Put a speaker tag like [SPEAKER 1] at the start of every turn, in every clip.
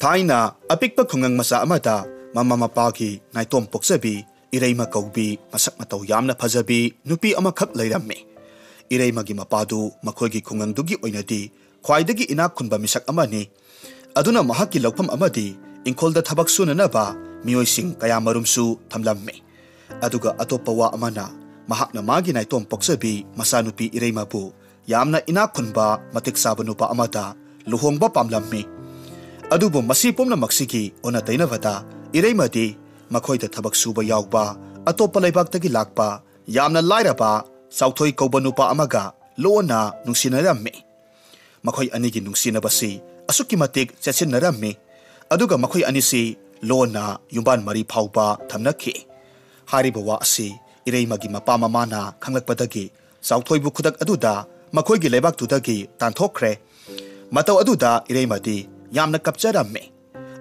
[SPEAKER 1] Thaina apikpa khungang masa amada mama mapagi naitom poksabi ireima kaubi masak matau yamna phajabi nupi amakhak leiramme. Ireimagi mapadu makhoigi khungangdugi oinadi khwaidagi inak khunba misak amani. Aduna mahaki laukpham amadi ingkholda thabak sunanaba miyoising kaya marumsu thamlamme. Aduga atopa wa amana mahakna magi naitom poksabi masanupi ireimabu yamna inak khunba matik saba nupa amada luhongba pamlamme. Adubo masipom na maksigi ona tainavada ireimadi makhoida thabak suba yawba atopa laibak tagi lakpa yamna lairaba sauthoi kauba nupa amaga loona nungsinaramme. Makhoi anigi nungsinabasi asuki matik chetsinaramme. Aduga makhoi anisi loona yumban mari phauba thamnakhi. Hariba wa asi ireimagi mapa mamana khanglakpadagi sauthoibu khudak aduda makhoigi leibak tudagi tanthokre. Matau aduda ireimadi yamna kapcharamme.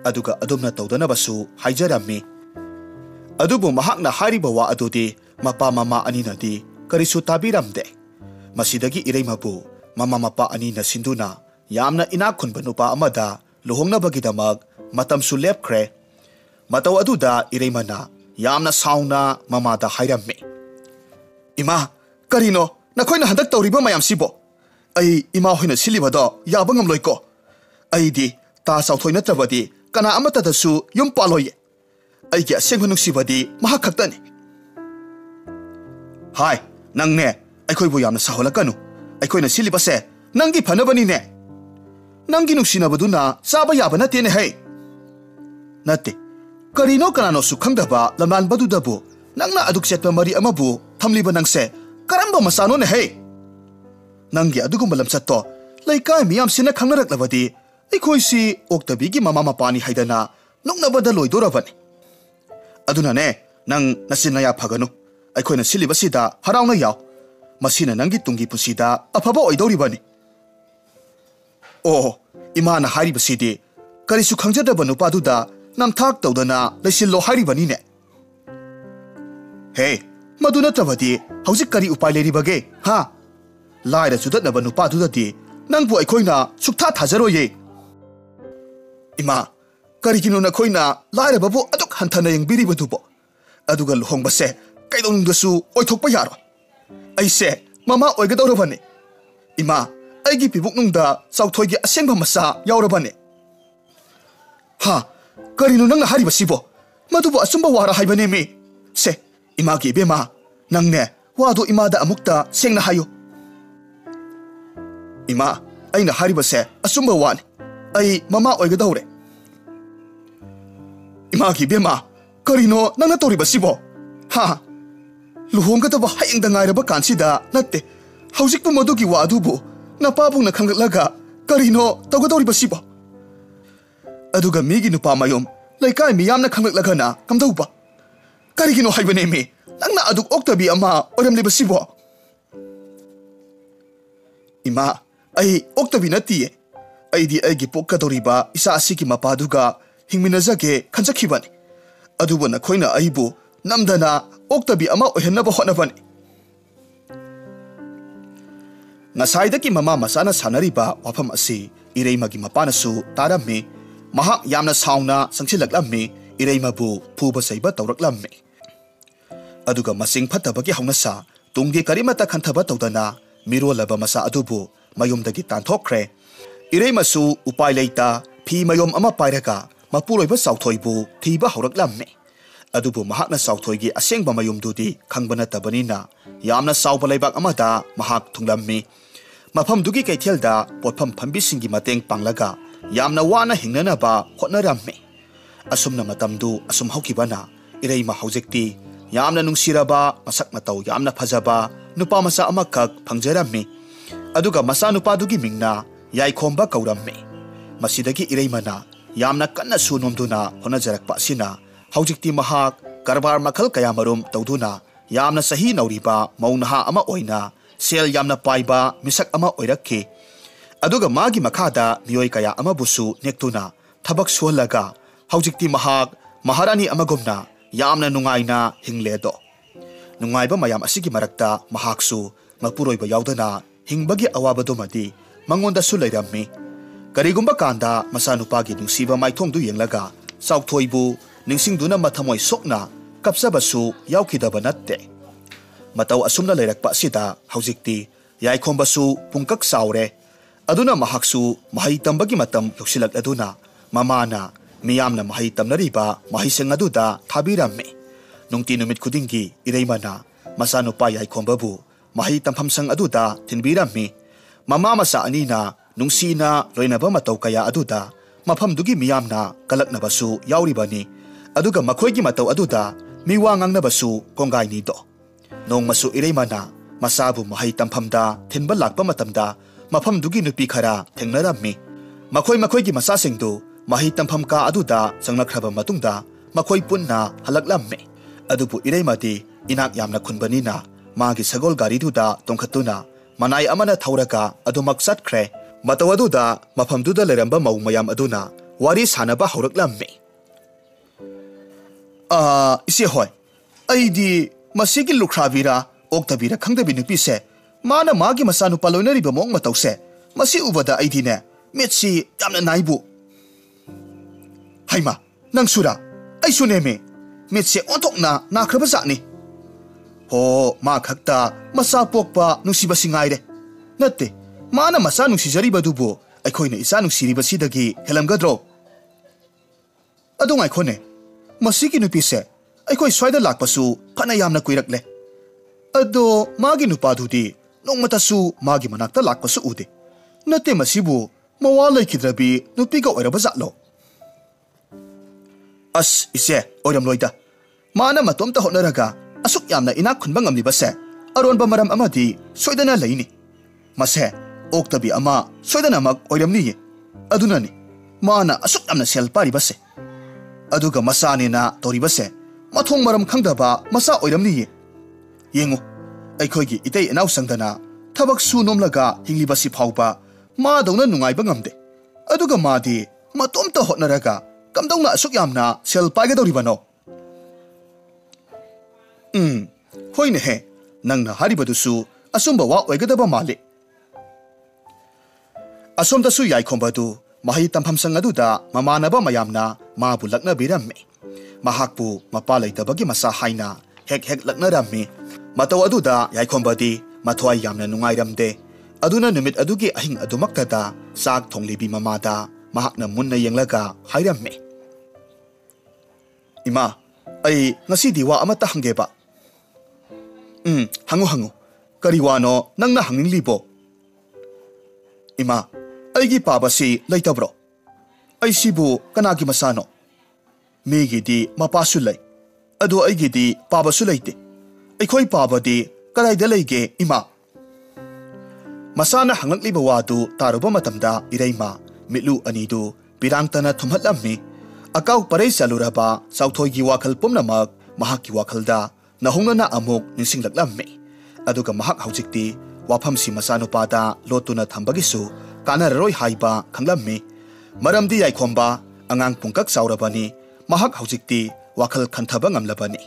[SPEAKER 1] Aduga adumna tawdanabasu haijaramme. Adubu mahakna hariba wa adudi mapa mama aninadi karisu tabiramde. Masidagi ireimabu mama mapa anina sinduna yamna inak khunba nupa amada luhongnabagidamag matamsu lepkre. Matau aduda ireimana yamna sauna mamada hairamme. Ima, karino nakhoina handak tawriba mayamsibo. Ai ima hoina silibado yaba ngamloiko. Aidi ta sauthoi natrabadi kana amatadasu yum paloye. Aigi asengba nungsibadi mahakhaktani. Hai, nangne aikhoibu yamna saholakanu. Aikhoina silibase nangi phanabani ne. Nangi nungsinabaduna saba yaba natene hai. Nate karino kanano su khangdaba lamlan badudabu nangna aduk setpa mari amabu thamliba nangse karamba masano ne hai. Nangi adugumba lamsatto laikai miyam sina khangnaраklabadi Ikhoisi oktabigi mama mapani haidana nungnabada loidorabani. Aduna ne nang nasinaya phaganu. Aikhoina silibasida harauna yaw. Masina nangi tungi pusida afaba oidoribani. Oh, imana haribasidi karisu khangjadaba nupaduda namthak tawdana leisillo haribani ne. Hey, madu natrabadi haujik kari upai leribage ha? Laira sudatnaba nupadudadi nangbu aikhoina suktha thajaroye. Ima, karigino na khoina laira babu aduk hantana yang biri badubo. Aduga luhong base kaidong dasu oithokpa yaro. Aise mama oigadorabane. Ima, aigi pibuk nungda sauthoigi asengba masa yaurabane. Ha, karino nang haribasibo. Madubo asumba wara haibane mi. Se, imagi bema nangne wado imada amukta sengna hayo. Ima, aina haribase asumba wani. Ai mama oigadore. Imagi bema karino nang natoribasibo. Ha, luhonggadaba hayengda ngairaba kansida natte haujikpu madugi wa adubu napabungna khanglaga karino tawgadoribasibo. Aduga migi nupa mayom laikai miyamna khanglaga na kamdauba. Karigino haibane mi nangna aduk oktabi ama oramlibasibo. Ima, ai oktabi natiye. Aidi aigi pokadoriba isa asiki mapaduga hingminazage khanjakhibani. Aduba nakhoina aibu namdana oktabi ama ohenaba hotnabani. Ngasaidaki mama masana sanariba wafam asi ireimagi mapanasu tarammi. Mahak yamna sauna sangsilaklamme ireimabu phuba saiba tawraklamme. Aduga masing phatabagi haunasa tunggi karimata khanthaba tawdana mirolaba masa adubu mayumdagi tanthokre. Ireimasu upai leita phi mayom ama pairaga mapuloiba sauthoibu thiba hauраklamme. Adubu mahakna sauthoigi asengba mayumdudi khangbana tabanina yamna sauba leibak amada mahak thunglamme. Mafamdugi kaithelda potpham phambisingi mateng panglaga yamna wana hingnanaba hotnaramme. Asumna matamdu asum haukibana ireima haujekti yamna nungsiraba masak matau yamna phajaba nupa masa amakak phangjaramme. Aduga masa nupadugi mingna Yaikhomba kauramme. Masidagi ireimana yamna kanna sunomduna honajarakpa asina haujikti mahak karbar makhal kaya marum tawduna yamna sahi nauriba maunaha ama oina sel yamna paiba misak ama oirakhi. Aduga magi makhada miyoi kaya ama busu nektuna thabak suhalaga haujikti mahak maharani amagumna yamna nungaina hingledo. Nungaiba mayam asigi marakta mahaksu mapuroiba yaudana hingbagi awabadomadi mangonda sulairammi. ꯀꯔꯤꯒꯨꯝꯕ ꯀꯥꯟꯗ ꯃꯆꯥꯅꯨꯄꯥꯒꯤ ꯅꯨꯡꯁꯤꯕ ꯃꯥꯏꯊꯣꯡꯗꯨ ꯌꯦꯡꯂꯒ ꯆꯥꯎꯊꯣꯏꯕꯨ ꯅꯤꯡꯁꯤꯡꯗꯨꯅ ꯃꯊꯃꯣꯏ ꯁꯣꯛꯅ ꯀꯞꯆꯕꯁꯨ ꯌꯥꯎꯈꯤꯗꯕ ꯅꯠꯇꯦ꯫ ꯃꯇꯧ ꯑꯁꯨꯝꯅ ꯂꯩꯔꯛꯄ ꯑꯁꯤꯗ ꯍꯧꯖꯤꯛꯇꯤ ꯌꯥꯏꯈꯣꯝꯕꯁꯨ ꯄꯨꯡꯀꯛ ꯆꯥꯎꯔꯦ꯫ ꯑꯗꯨꯅ ꯃꯍꯥꯛꯁꯨ ꯃꯍꯩ ꯇꯝꯕꯒꯤ ꯃꯇꯝ ꯌꯧꯁꯤꯜꯂꯛꯂꯗꯨꯅ ꯃꯃꯥꯅ ꯃꯤꯌꯥꯝꯅ ꯃꯍꯩ ꯇꯝꯅꯔꯤꯕ ꯃꯍꯩꯁꯪ ꯑꯗꯨꯗ ꯊꯥꯕꯤꯔꯝꯃꯤ꯫ ꯅꯨꯡꯇꯤ ꯅꯨꯃꯤꯠ ꯈꯨꯗꯤꯡꯒꯤ ꯏꯔꯩꯃꯅ ꯃꯆꯥꯅꯨꯄꯥ ꯌꯥꯏꯈꯣꯝꯕꯕꯨ ꯃꯍꯩ ꯇꯝꯐꯝꯁꯪ ꯑꯗꯨꯗ ꯊꯤꯟꯕꯤꯔꯝꯃꯤ꯫ ꯃꯃꯥ ꯃꯆꯥ ꯑꯅꯤꯅ ꯅꯨꯡꯁꯤꯅ ꯂꯣꯏꯅꯕ ꯃꯇꯧ ꯀꯌꯥ ꯑꯗꯨꯗ ꯃꯐꯝꯗꯨꯒꯤ ꯃꯤꯌꯥꯝꯅ ꯀꯂꯛꯅꯕꯁꯨ ꯌꯥꯎꯔꯤꯕꯅꯤ꯫ ꯑꯗꯨꯒ ꯃꯈꯣꯏꯒꯤ ꯃꯇꯧ ꯑꯗꯨꯗ ꯃꯤꯋꯥ ꯉꯥꯡꯅꯕꯁꯨ ꯀꯣꯡꯒꯥꯏꯅꯤꯗꯣ꯫ ꯅꯣꯡꯃꯁꯨ ꯏꯔꯩꯃꯅ ꯃꯆꯥꯕꯨ ꯃꯍꯩ ꯇꯝꯐꯝꯗ ꯊꯤꯟꯕ ꯂꯥꯛꯄ ꯃꯇꯝꯗ ꯃꯐꯝꯗꯨꯒꯤ ꯅꯨꯄꯤ ꯈꯔ ꯊꯦꯡꯅꯔꯝꯃꯤ꯫ ꯃꯈꯣꯏꯒꯤ ꯃꯆꯥꯁꯤꯡꯗꯨ ꯃꯍꯩ ꯇꯝꯐꯝ ꯀꯥ ꯑꯗꯨꯗ ꯆꯪꯂꯛꯈ꯭ꯔꯕ ꯃꯇꯨꯡꯗ ꯃꯈꯣꯏ ꯄꯨꯟꯅ ꯍꯜꯂꯛꯂꯝꯃꯤ꯫ ꯑꯗꯨꯕꯨ ꯏꯔꯩꯃꯗꯤ ꯏꯅꯥꯛ ꯌꯥꯝꯅ ꯈꯨꯟꯕꯅꯤꯅ ꯃꯥꯒꯤ ꯁꯒꯣꯜ ꯒꯥꯔꯤꯗꯨꯗ ꯇꯣꯡꯈꯠꯇꯨꯅ ꯃꯅꯥꯏ ꯑꯃꯅ ꯊꯧꯔꯒ ꯑꯗꯨꯃꯛ ꯆꯠꯈ꯭ꯔꯦ꯫ ꯃꯇꯧ ꯑꯗꯨꯗ ꯃꯐꯝꯗꯨꯗ ꯂꯩꯔꯝꯕ ꯃꯧ ꯃꯌꯥꯝ ꯑꯗꯨꯅ ꯋꯥꯔꯤ ꯁꯥꯅꯕ ꯍꯧꯔꯛꯂꯝꯃꯤ꯫ ꯏꯆꯦ ꯍꯣꯏ, ꯑꯩꯗꯤ ꯃꯁꯤꯒꯤ ꯂꯨꯈ꯭ꯔꯥꯕꯤꯔ ꯑꯣꯛꯇꯕꯤꯔ ꯈꯪꯗꯕꯤ ꯅꯨꯄꯤꯁꯦ ꯃꯥꯅ ꯃꯥꯒꯤ ꯃꯆꯥꯅꯨꯄꯥ ꯂꯣꯏꯅꯔꯤꯕ ꯃꯑꯣꯡ ꯃꯇꯧꯁꯦ ꯃꯁꯤ ꯎꯕꯗ ꯑꯩꯗꯤꯅꯦ ꯃꯤꯠꯁꯤ ꯌꯥꯝꯅ ꯅꯥꯏꯕꯨ꯫ ꯍꯩꯃꯥ, ꯅꯪꯁꯨꯔꯥ? ꯑꯩꯁꯨ ꯅꯦꯃꯦ, ꯃꯤꯠꯁꯦ ꯑꯣꯟꯊꯣꯛꯅ ꯅꯥꯈ꯭ꯔꯕ ꯖꯥꯠꯅꯤ꯫ ꯍꯣ, ꯃꯥ ꯈꯛꯇ ꯃꯆꯥ ꯄꯣꯛꯄ ꯅꯨꯡꯁꯤꯕꯁꯤ ꯉꯥꯏꯔꯦ꯫ ꯅꯠꯇꯦ, ꯃꯥꯅ ꯃꯆꯥ ꯅꯨꯡꯁꯤꯖꯔꯤꯕꯗꯨꯕꯨ ꯑꯩꯈꯣꯏꯅ ꯏꯆꯥ ꯅꯨꯡꯁꯤꯔꯤꯕꯁꯤꯗꯒꯤ ꯍꯦꯜꯂꯝꯒꯗ꯭ꯔꯣ? ꯑꯗꯨ ꯉꯥꯏꯈꯣꯅꯦ, ꯃꯁꯤꯒꯤ ꯅꯨꯄꯤꯁꯦ ꯑꯩꯈꯣꯏ ꯁ꯭ꯋꯥꯏꯗ ꯂꯥꯛꯄꯁꯨ ꯐꯅ ꯌꯥꯝꯅ ꯀꯨꯏꯔꯛꯂꯦ꯫ ꯑꯗꯣ ꯃꯥꯒꯤ ꯅꯨꯄꯥꯗꯨꯗꯤ ꯅꯣꯡꯃꯇꯁꯨ ꯃꯥꯒꯤ ꯃꯅꯥꯛꯇ ꯂꯥꯛꯄꯁꯨ ꯎꯗꯦ꯫ ꯅꯠꯇꯦ, ꯃꯁꯤꯕꯨ ꯃꯋꯥ ꯂꯩꯈꯤꯗ꯭ꯔꯕꯤ ꯅꯨꯄꯤꯒ ꯑꯣꯏꯔꯕ ꯖꯥꯠꯂꯣ? ꯑꯁ ꯏꯆꯦ, ꯑꯣꯏꯔꯝꯂꯣꯏꯗ꯫ ꯃꯥꯅ ꯃꯇꯣꯝꯇ ꯍꯣꯠꯅꯔꯒ ꯑꯁꯨꯛ ꯌꯥꯝꯅ ꯏꯅꯥꯛ ꯈꯨꯟꯕ ꯉꯝꯂꯤꯕꯁꯦ ꯑꯔꯣꯟꯕ ꯃꯔꯝ ꯑꯃꯗꯤ ꯁꯣꯏꯗꯅ ꯂꯩꯅꯤ꯫ ꯃꯁꯦ ꯑꯣꯛꯇꯕꯤ ꯑꯃ ꯁꯣꯏꯗꯅꯃꯛ ꯑꯣꯏꯔꯝꯅꯤꯌꯦ꯫ ꯑꯗꯨꯅꯅꯤ ꯃꯥꯅ ꯑꯁꯨꯛ ꯌꯥꯝꯅ ꯁꯦꯜ ꯄꯥꯔꯤꯕꯁꯦ꯫ ꯑꯗꯨꯒ ꯃꯆꯥꯅꯦꯅ ꯇꯧꯔꯤꯕꯁꯦ ꯃꯊꯣꯡ ꯃꯔꯝ ꯈꯪꯗꯕ ꯃꯆꯥ ꯑꯣꯏꯔꯝꯅꯤꯌꯦ꯫ ꯌꯦꯡꯉꯨ, ꯑꯩꯈꯣꯏꯒꯤ ꯏꯇꯩ ꯏꯅꯥꯎꯁꯪꯗꯅ ꯊꯕꯛ ꯁꯨ ꯅꯣꯝꯂꯒ ꯍꯤꯡꯂꯤꯕꯁꯤ ꯐꯥꯎꯕ ꯃꯥꯗꯧꯅ ꯅꯨꯡꯉꯥꯏꯕ ꯉꯝꯗꯦ꯫ ꯑꯗꯨꯒ ꯃꯥꯗꯤ ꯃꯇꯣꯝꯇ ꯍꯣꯠꯅꯔꯒ ꯀꯝꯗꯧꯅ ꯑꯁꯨꯛ ꯌꯥꯝꯅ ꯁꯦꯜ ꯄꯥꯏꯒꯗꯧꯔꯤꯕꯅꯣ? ꯍꯣꯏꯅꯦꯍꯦ, ꯅꯪꯅ ꯍꯥꯏꯔꯤꯕꯗꯨꯁꯨ ꯑꯆꯨꯝꯕ ꯋꯥ ꯑꯣꯏꯒꯗꯕ ꯃꯥꯜꯂꯤ꯫ ꯑꯁꯣꯝꯗꯁꯨ ꯌꯥꯏꯈꯣꯝꯕꯗꯨ ꯃꯍꯩ ꯇꯝꯐꯝꯁꯪ ꯑꯗꯨꯗ ꯃꯃꯥꯟꯅꯕ ꯃꯌꯥꯝꯅ ꯃꯥꯕꯨ ꯂꯛꯅꯕꯤꯔꯝꯃꯤ꯫ ꯃꯍꯥꯛꯄꯨ ꯃꯄꯥ ꯂꯩꯇꯕꯒꯤ ꯃꯆꯥ ꯍꯥꯏꯅ ꯍꯦꯛ ꯍꯦꯛ ꯂꯛꯅꯔꯝꯃꯤ꯫ ꯃꯇꯧ ꯑꯗꯨꯗ ꯌꯥꯏꯈꯣꯝꯕꯗꯤ ꯃꯊ꯭ꯋꯥꯏ ꯌꯥꯝꯅ ꯅꯨꯡꯉꯥꯏꯔꯝꯗꯦ꯫ ꯑꯗꯨꯅ ꯅꯨꯃꯤꯠ ꯑꯗꯨꯒꯤ ꯑꯍꯤꯡ ꯑꯗꯨꯃꯛꯇꯗ ꯆꯥꯛ ꯊꯣꯡꯂꯤꯕꯤ ꯃꯃꯥꯗ ꯃꯍꯥꯛꯅ ꯃꯨꯟꯅ ꯌꯦꯡꯂꯒ ꯍꯥꯏꯔꯝꯃꯤ꯫ ꯏꯃꯥ, ꯑꯩ ꯉꯁꯤꯗꯤ ꯋꯥ ꯑꯃꯠꯇ ꯍꯪꯒꯦꯕ꯫ ꯍꯪꯉꯨ, ꯀꯔꯤ ꯋꯥꯅꯣ ꯅꯪꯅ ꯍꯪꯅꯤꯡꯂꯤꯕꯣ? ꯏꯃꯥ, ꯑꯩꯒꯤ ꯄꯥꯕꯁꯤ ꯂꯩꯇꯕ꯭ꯔꯣ? ꯑꯩꯁꯤꯕꯨ ꯀꯅꯥꯒꯤ ꯃꯆꯥꯅꯣ? ꯃꯤꯒꯤꯗꯤ ꯃꯄꯥꯁꯨ ꯂꯩ, ꯑꯗꯣ ꯑꯩꯒꯤꯗꯤ ꯄꯥꯕꯁꯨ ꯂꯩꯇꯦ꯫ ꯑꯩꯈꯣꯏ ꯄꯥꯕꯗꯤ ꯀꯗꯥꯏꯗ ꯂꯩꯒꯦ ꯏꯃꯥ? ꯃꯆꯥꯅ ꯍꯪꯂꯛꯂꯤꯕ ꯋꯥꯗꯨ ꯇꯥꯔꯨꯕ ꯃꯇꯝꯗ ꯏꯔꯩꯃ ꯃꯤꯠꯂꯨ ꯑꯅꯤꯗꯨ ꯄꯤꯔꯥꯡꯇꯅ ꯊꯨꯝꯍꯠꯂꯝꯃꯤ꯫ ꯑꯀꯥꯎ ꯄꯔꯩ ꯆꯠꯂꯨꯔꯕ ꯆꯥꯎꯊꯣꯏꯒꯤ ꯋꯥꯈꯜ ꯄꯨꯝꯅꯃꯛ ꯃꯍꯥꯛꯀꯤ ꯋꯥꯈꯜꯗ ꯅꯧꯍꯧꯅꯅ ꯑꯃꯨꯛ ꯅꯤꯡꯁꯤꯡꯂꯛꯂꯝꯃꯤ꯫ ꯑꯗꯨꯒ ꯃꯍꯥꯛ ꯍꯧꯖꯤꯛꯇꯤ ꯋꯥꯐꯝꯁꯤ ꯃꯆꯥꯅꯨꯄꯥꯗ ꯂꯣꯠꯇꯨꯅ ꯊꯝꯕꯒꯤꯁꯨ ꯀꯥꯟꯅꯔꯔꯣꯏ ꯍꯥꯏꯕ ꯈꯪꯂꯝꯃꯤ꯫ ꯃꯔꯝꯗꯤ ꯌꯥꯏꯈꯣꯝꯕ ꯑꯉꯥꯡ ꯄꯨꯡꯀꯛ ꯆꯥꯎꯔꯕꯅꯤ꯫ ꯃꯍꯥꯛ ꯍꯧꯖꯤꯛꯇꯤ ꯋꯥꯈꯜ ꯈꯟꯊꯕ ꯉꯝꯂꯕꯅꯤ꯫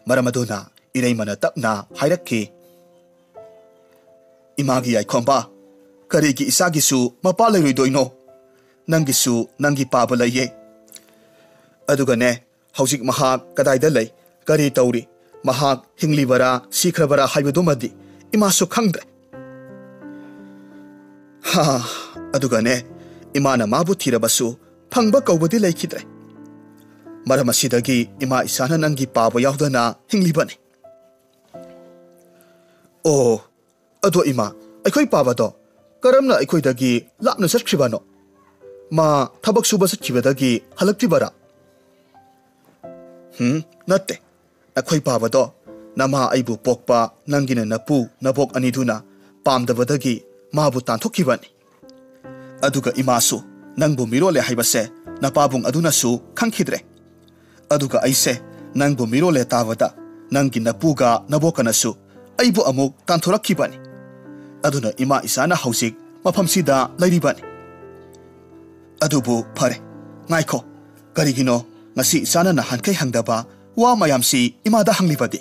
[SPEAKER 1] ꯃꯔꯝ ꯑꯗꯨꯅ ꯏꯔꯩꯃꯅ ꯇꯞꯅ ꯍꯥꯏꯔꯛꯈꯤ꯫ ꯏꯃꯥꯒꯤ ꯌꯥꯏꯈꯣꯝꯕ, ꯀꯔꯤꯒꯤ ꯏꯆꯥꯒꯤꯁꯨ ꯃꯄꯥ ꯂꯩꯔꯣꯏꯗꯣꯏꯅꯣ? ꯅꯪꯒꯤꯁꯨ ꯅꯪꯒꯤ ꯄꯥꯕ ꯂꯩꯌꯦ꯫ ꯑꯗꯨꯒꯅꯦ, ꯍꯧꯖꯤꯛ ꯃꯍꯥꯛ ꯀꯗꯥꯏꯗ ꯂꯩ, ꯀꯔꯤ ꯇꯧꯔꯤ, ꯃꯍꯥꯛ ꯍꯤꯡꯂꯤꯕꯔꯥ ꯁꯤꯈ꯭ꯔꯕꯔꯥ ꯍꯥꯏꯕꯗꯨꯃꯗꯤ ꯏꯃꯥꯁꯨ ꯈꯪꯗ꯭ꯔꯦ꯫ ꯑꯗꯨꯒꯅꯦ, ꯏꯃꯥꯅ ꯃꯥꯕꯨ ꯊꯤꯔꯕꯁꯨ ꯐꯪꯕ ꯀꯧꯕꯗꯤ ꯂꯩꯈꯤꯗ꯭ꯔꯦ꯫ ꯃꯔꯝ ꯑꯁꯤꯗꯒꯤ ꯏꯃꯥ ꯏꯆꯥꯅ ꯅꯪꯒꯤ ꯄꯥꯕ ꯌꯥꯎꯗꯅ ꯍꯤꯡꯂꯤꯕꯅꯤ꯫ ꯑꯣ, ꯑꯗꯣ ꯏꯃꯥ, ꯑꯩꯈꯣꯏ ꯄꯥꯕꯗꯣ ꯀꯔꯝꯅ ꯑꯩꯈꯣꯏꯗꯒꯤ ꯂꯥꯞꯅ ꯆꯠꯈ꯭ꯔꯤꯕꯅꯣ? ꯃꯥ ꯊꯕꯛ ꯁꯨꯕ ꯆꯠꯈꯤꯕꯗꯒꯤ ꯍꯜꯂꯛꯇ꯭ꯔꯤꯕꯔꯥ? ꯅꯠꯇꯦ, ꯑꯩꯈꯣꯏ ꯄꯥꯕꯗꯣ ꯅꯃꯥ ꯑꯩꯕꯨ ꯄꯣꯛꯄ ꯅꯪꯒꯤꯅ ꯅꯄꯨ ꯅꯕꯣꯛ ꯑꯅꯤꯗꯨꯅ ꯄꯥꯝꯗꯕꯗꯒꯤ ꯃꯥꯕꯨ ꯇꯥꯟꯊꯣꯛꯈꯤꯕꯅꯤ꯫ ꯑꯗꯨꯒ ꯏꯃꯥꯁꯨ ꯅꯪꯕꯨ ꯃꯤꯔꯣꯜꯂꯦ ꯍꯥꯏꯕꯁꯦ ꯅꯄꯥꯕꯨꯡ ꯑꯗꯨꯅꯁꯨ ꯈꯪꯈꯤꯗ꯭ꯔꯦ꯫ ꯑꯗꯨꯒ ꯑꯩꯁꯦ ꯅꯪꯕꯨ ꯃꯤꯔꯣꯜꯂꯦ ꯇꯥꯕꯗ ꯅꯪꯒꯤ ꯅꯄꯨꯒ ꯅꯕꯣꯛꯀꯅꯁꯨ ꯑꯩꯕꯨ ꯑꯃꯨꯛ ꯇꯥꯟꯊꯣꯔꯛꯈꯤꯕꯅꯤ꯫ ꯑꯗꯨꯅ ꯏꯃꯥ ꯏꯆꯥꯅ ꯍꯧꯖꯤꯛ ꯃꯐꯝꯁꯤꯗ ꯂꯩꯔꯤꯕꯅꯤ꯫ ꯑꯗꯨꯕꯨ ꯐꯔꯦ, ꯉꯥꯏꯈꯣ, ꯀꯔꯤꯒꯤꯅꯣ ꯉꯁꯤ ꯏꯆꯥꯅ ꯅꯍꯥꯟꯈꯩ ꯍꯪꯗꯕ ꯋꯥ ꯃꯌꯥꯝꯁꯤ ꯏꯃꯥꯗ ꯍꯪꯂꯤꯕꯗꯤ?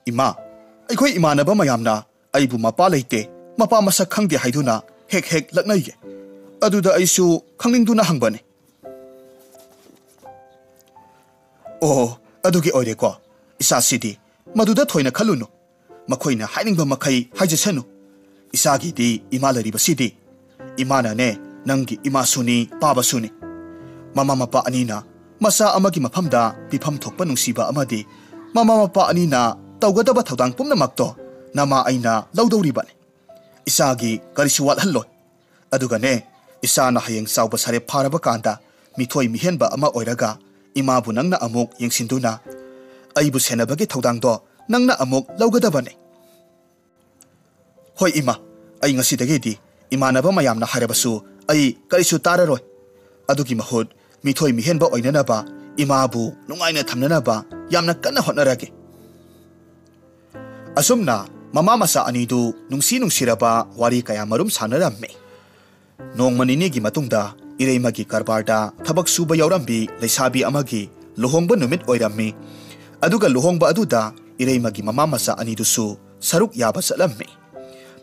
[SPEAKER 1] ꯏꯃꯥ, ꯑꯩꯈꯣꯏ ꯏꯃꯥꯟꯅꯕ ꯃꯌꯥꯝꯅ ꯑꯩꯕꯨ ꯃꯄꯥ ꯂꯩꯇꯦ, ꯃꯄꯥ ꯃꯁꯛ ꯈꯪꯗꯦ ꯍꯥꯏꯗꯨꯅ hek hek laknai ge aduda aisu khangning na hangbane oh adugi oire ko isa sidi maduda thoina khalunu makhoina hainingba makhai haijasanu isa gi di imalari basidi imana ne nangi ima suni paba suni mama mapa anina masa amagi mafamda pifam thokpa nungsiba amadi mama mapa anina tawgadaba thodang pumnamakto nama aina lawdori bane isagi karisu walhallo aduga ne isana hayeng sawba sare pharaba kanda mithoi mihenba ama oiraga imabu nangna amuk yengsinduna aibu senabagi thodang do nangna amuk lawgadabane hoi ima ai ngasidagi di imanaba mayamna harabasu ai karisu tararoi adugi mahut mithoi mihenba oinanaba imabu nungaina thamnanaba yamna kanna hotnarage asumna mama masa anidu nungsiraba wari kaya marum sanaramme nongmanini gi matungda ireimagi karbarda thabak suba yaurambi leisabi amagi luhongba numit oirammi aduga luhongba aduda ireimagi mama masa anidusu saruk yaba salamme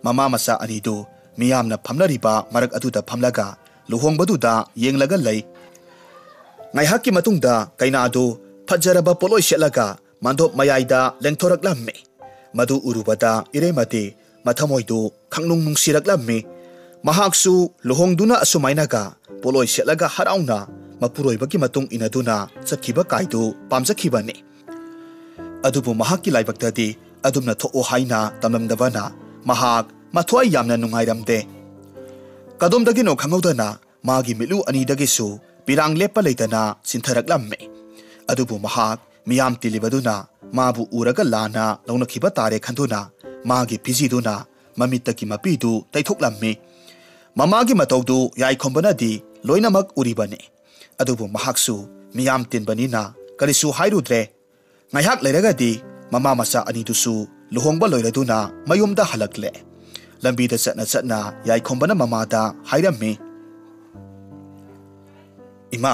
[SPEAKER 1] mama masa anidu miyamna phamnariba marak aduda phamlaga luhongbaduda yenglaga lei ngaihakki matungda kainadu phajaraba poloi selaga mandop mayaida lengthoraklamme madu urubada ireimati mathamoidu khangnung nungsiraklammi mahaksu luhongduna asumainaga poloi selaga harauna mapuroibagi matung inaduna chatkiba kaidu pamjakhibani adubu mahakki laibaktadi adumna thoo haina tamlamdabana mahak mathwai yamna nungairamde kadomdagino khangaudana magi milu anidagisu pirang lepa leitana sintharaklamme adubu mahak miyam tilibaduna mabu uraga lana launakhiba tare khanduna magi pijiduna mamitaki mapidu taithoklammi mamagi mataudu yai khombanadi loinamak uribane adubu mahaksu miyam tinbanina karisu hairudre ngaihak leiragadi mama masa anidusu luhongba loiraduna mayumda halakle lambida chatna yai khombana mamada hairammi ima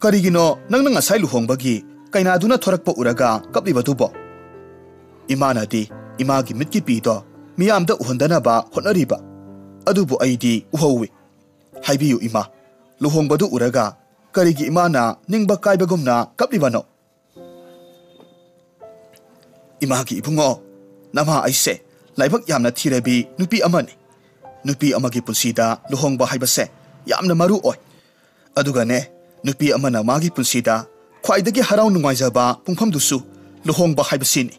[SPEAKER 1] karigino nangna ngasai luhongbagi kainaduna thorakpa uraga kaplibadubo imanadi imagi mitki pido miyamda uhondanaba hotnariba adubu aidi uhowi haibiyu ima luhongbadu uraga karigi imana ningba kaibagumna kaplibano imagi ibungo nama aise laibak yamna thirabi nupi amani nupi amagi punsida luhongba haibase yamna maru oi aduga ne nupi amana magi punsida khwaidagi harau nungaijaba pungfamdusu luhongba haibasini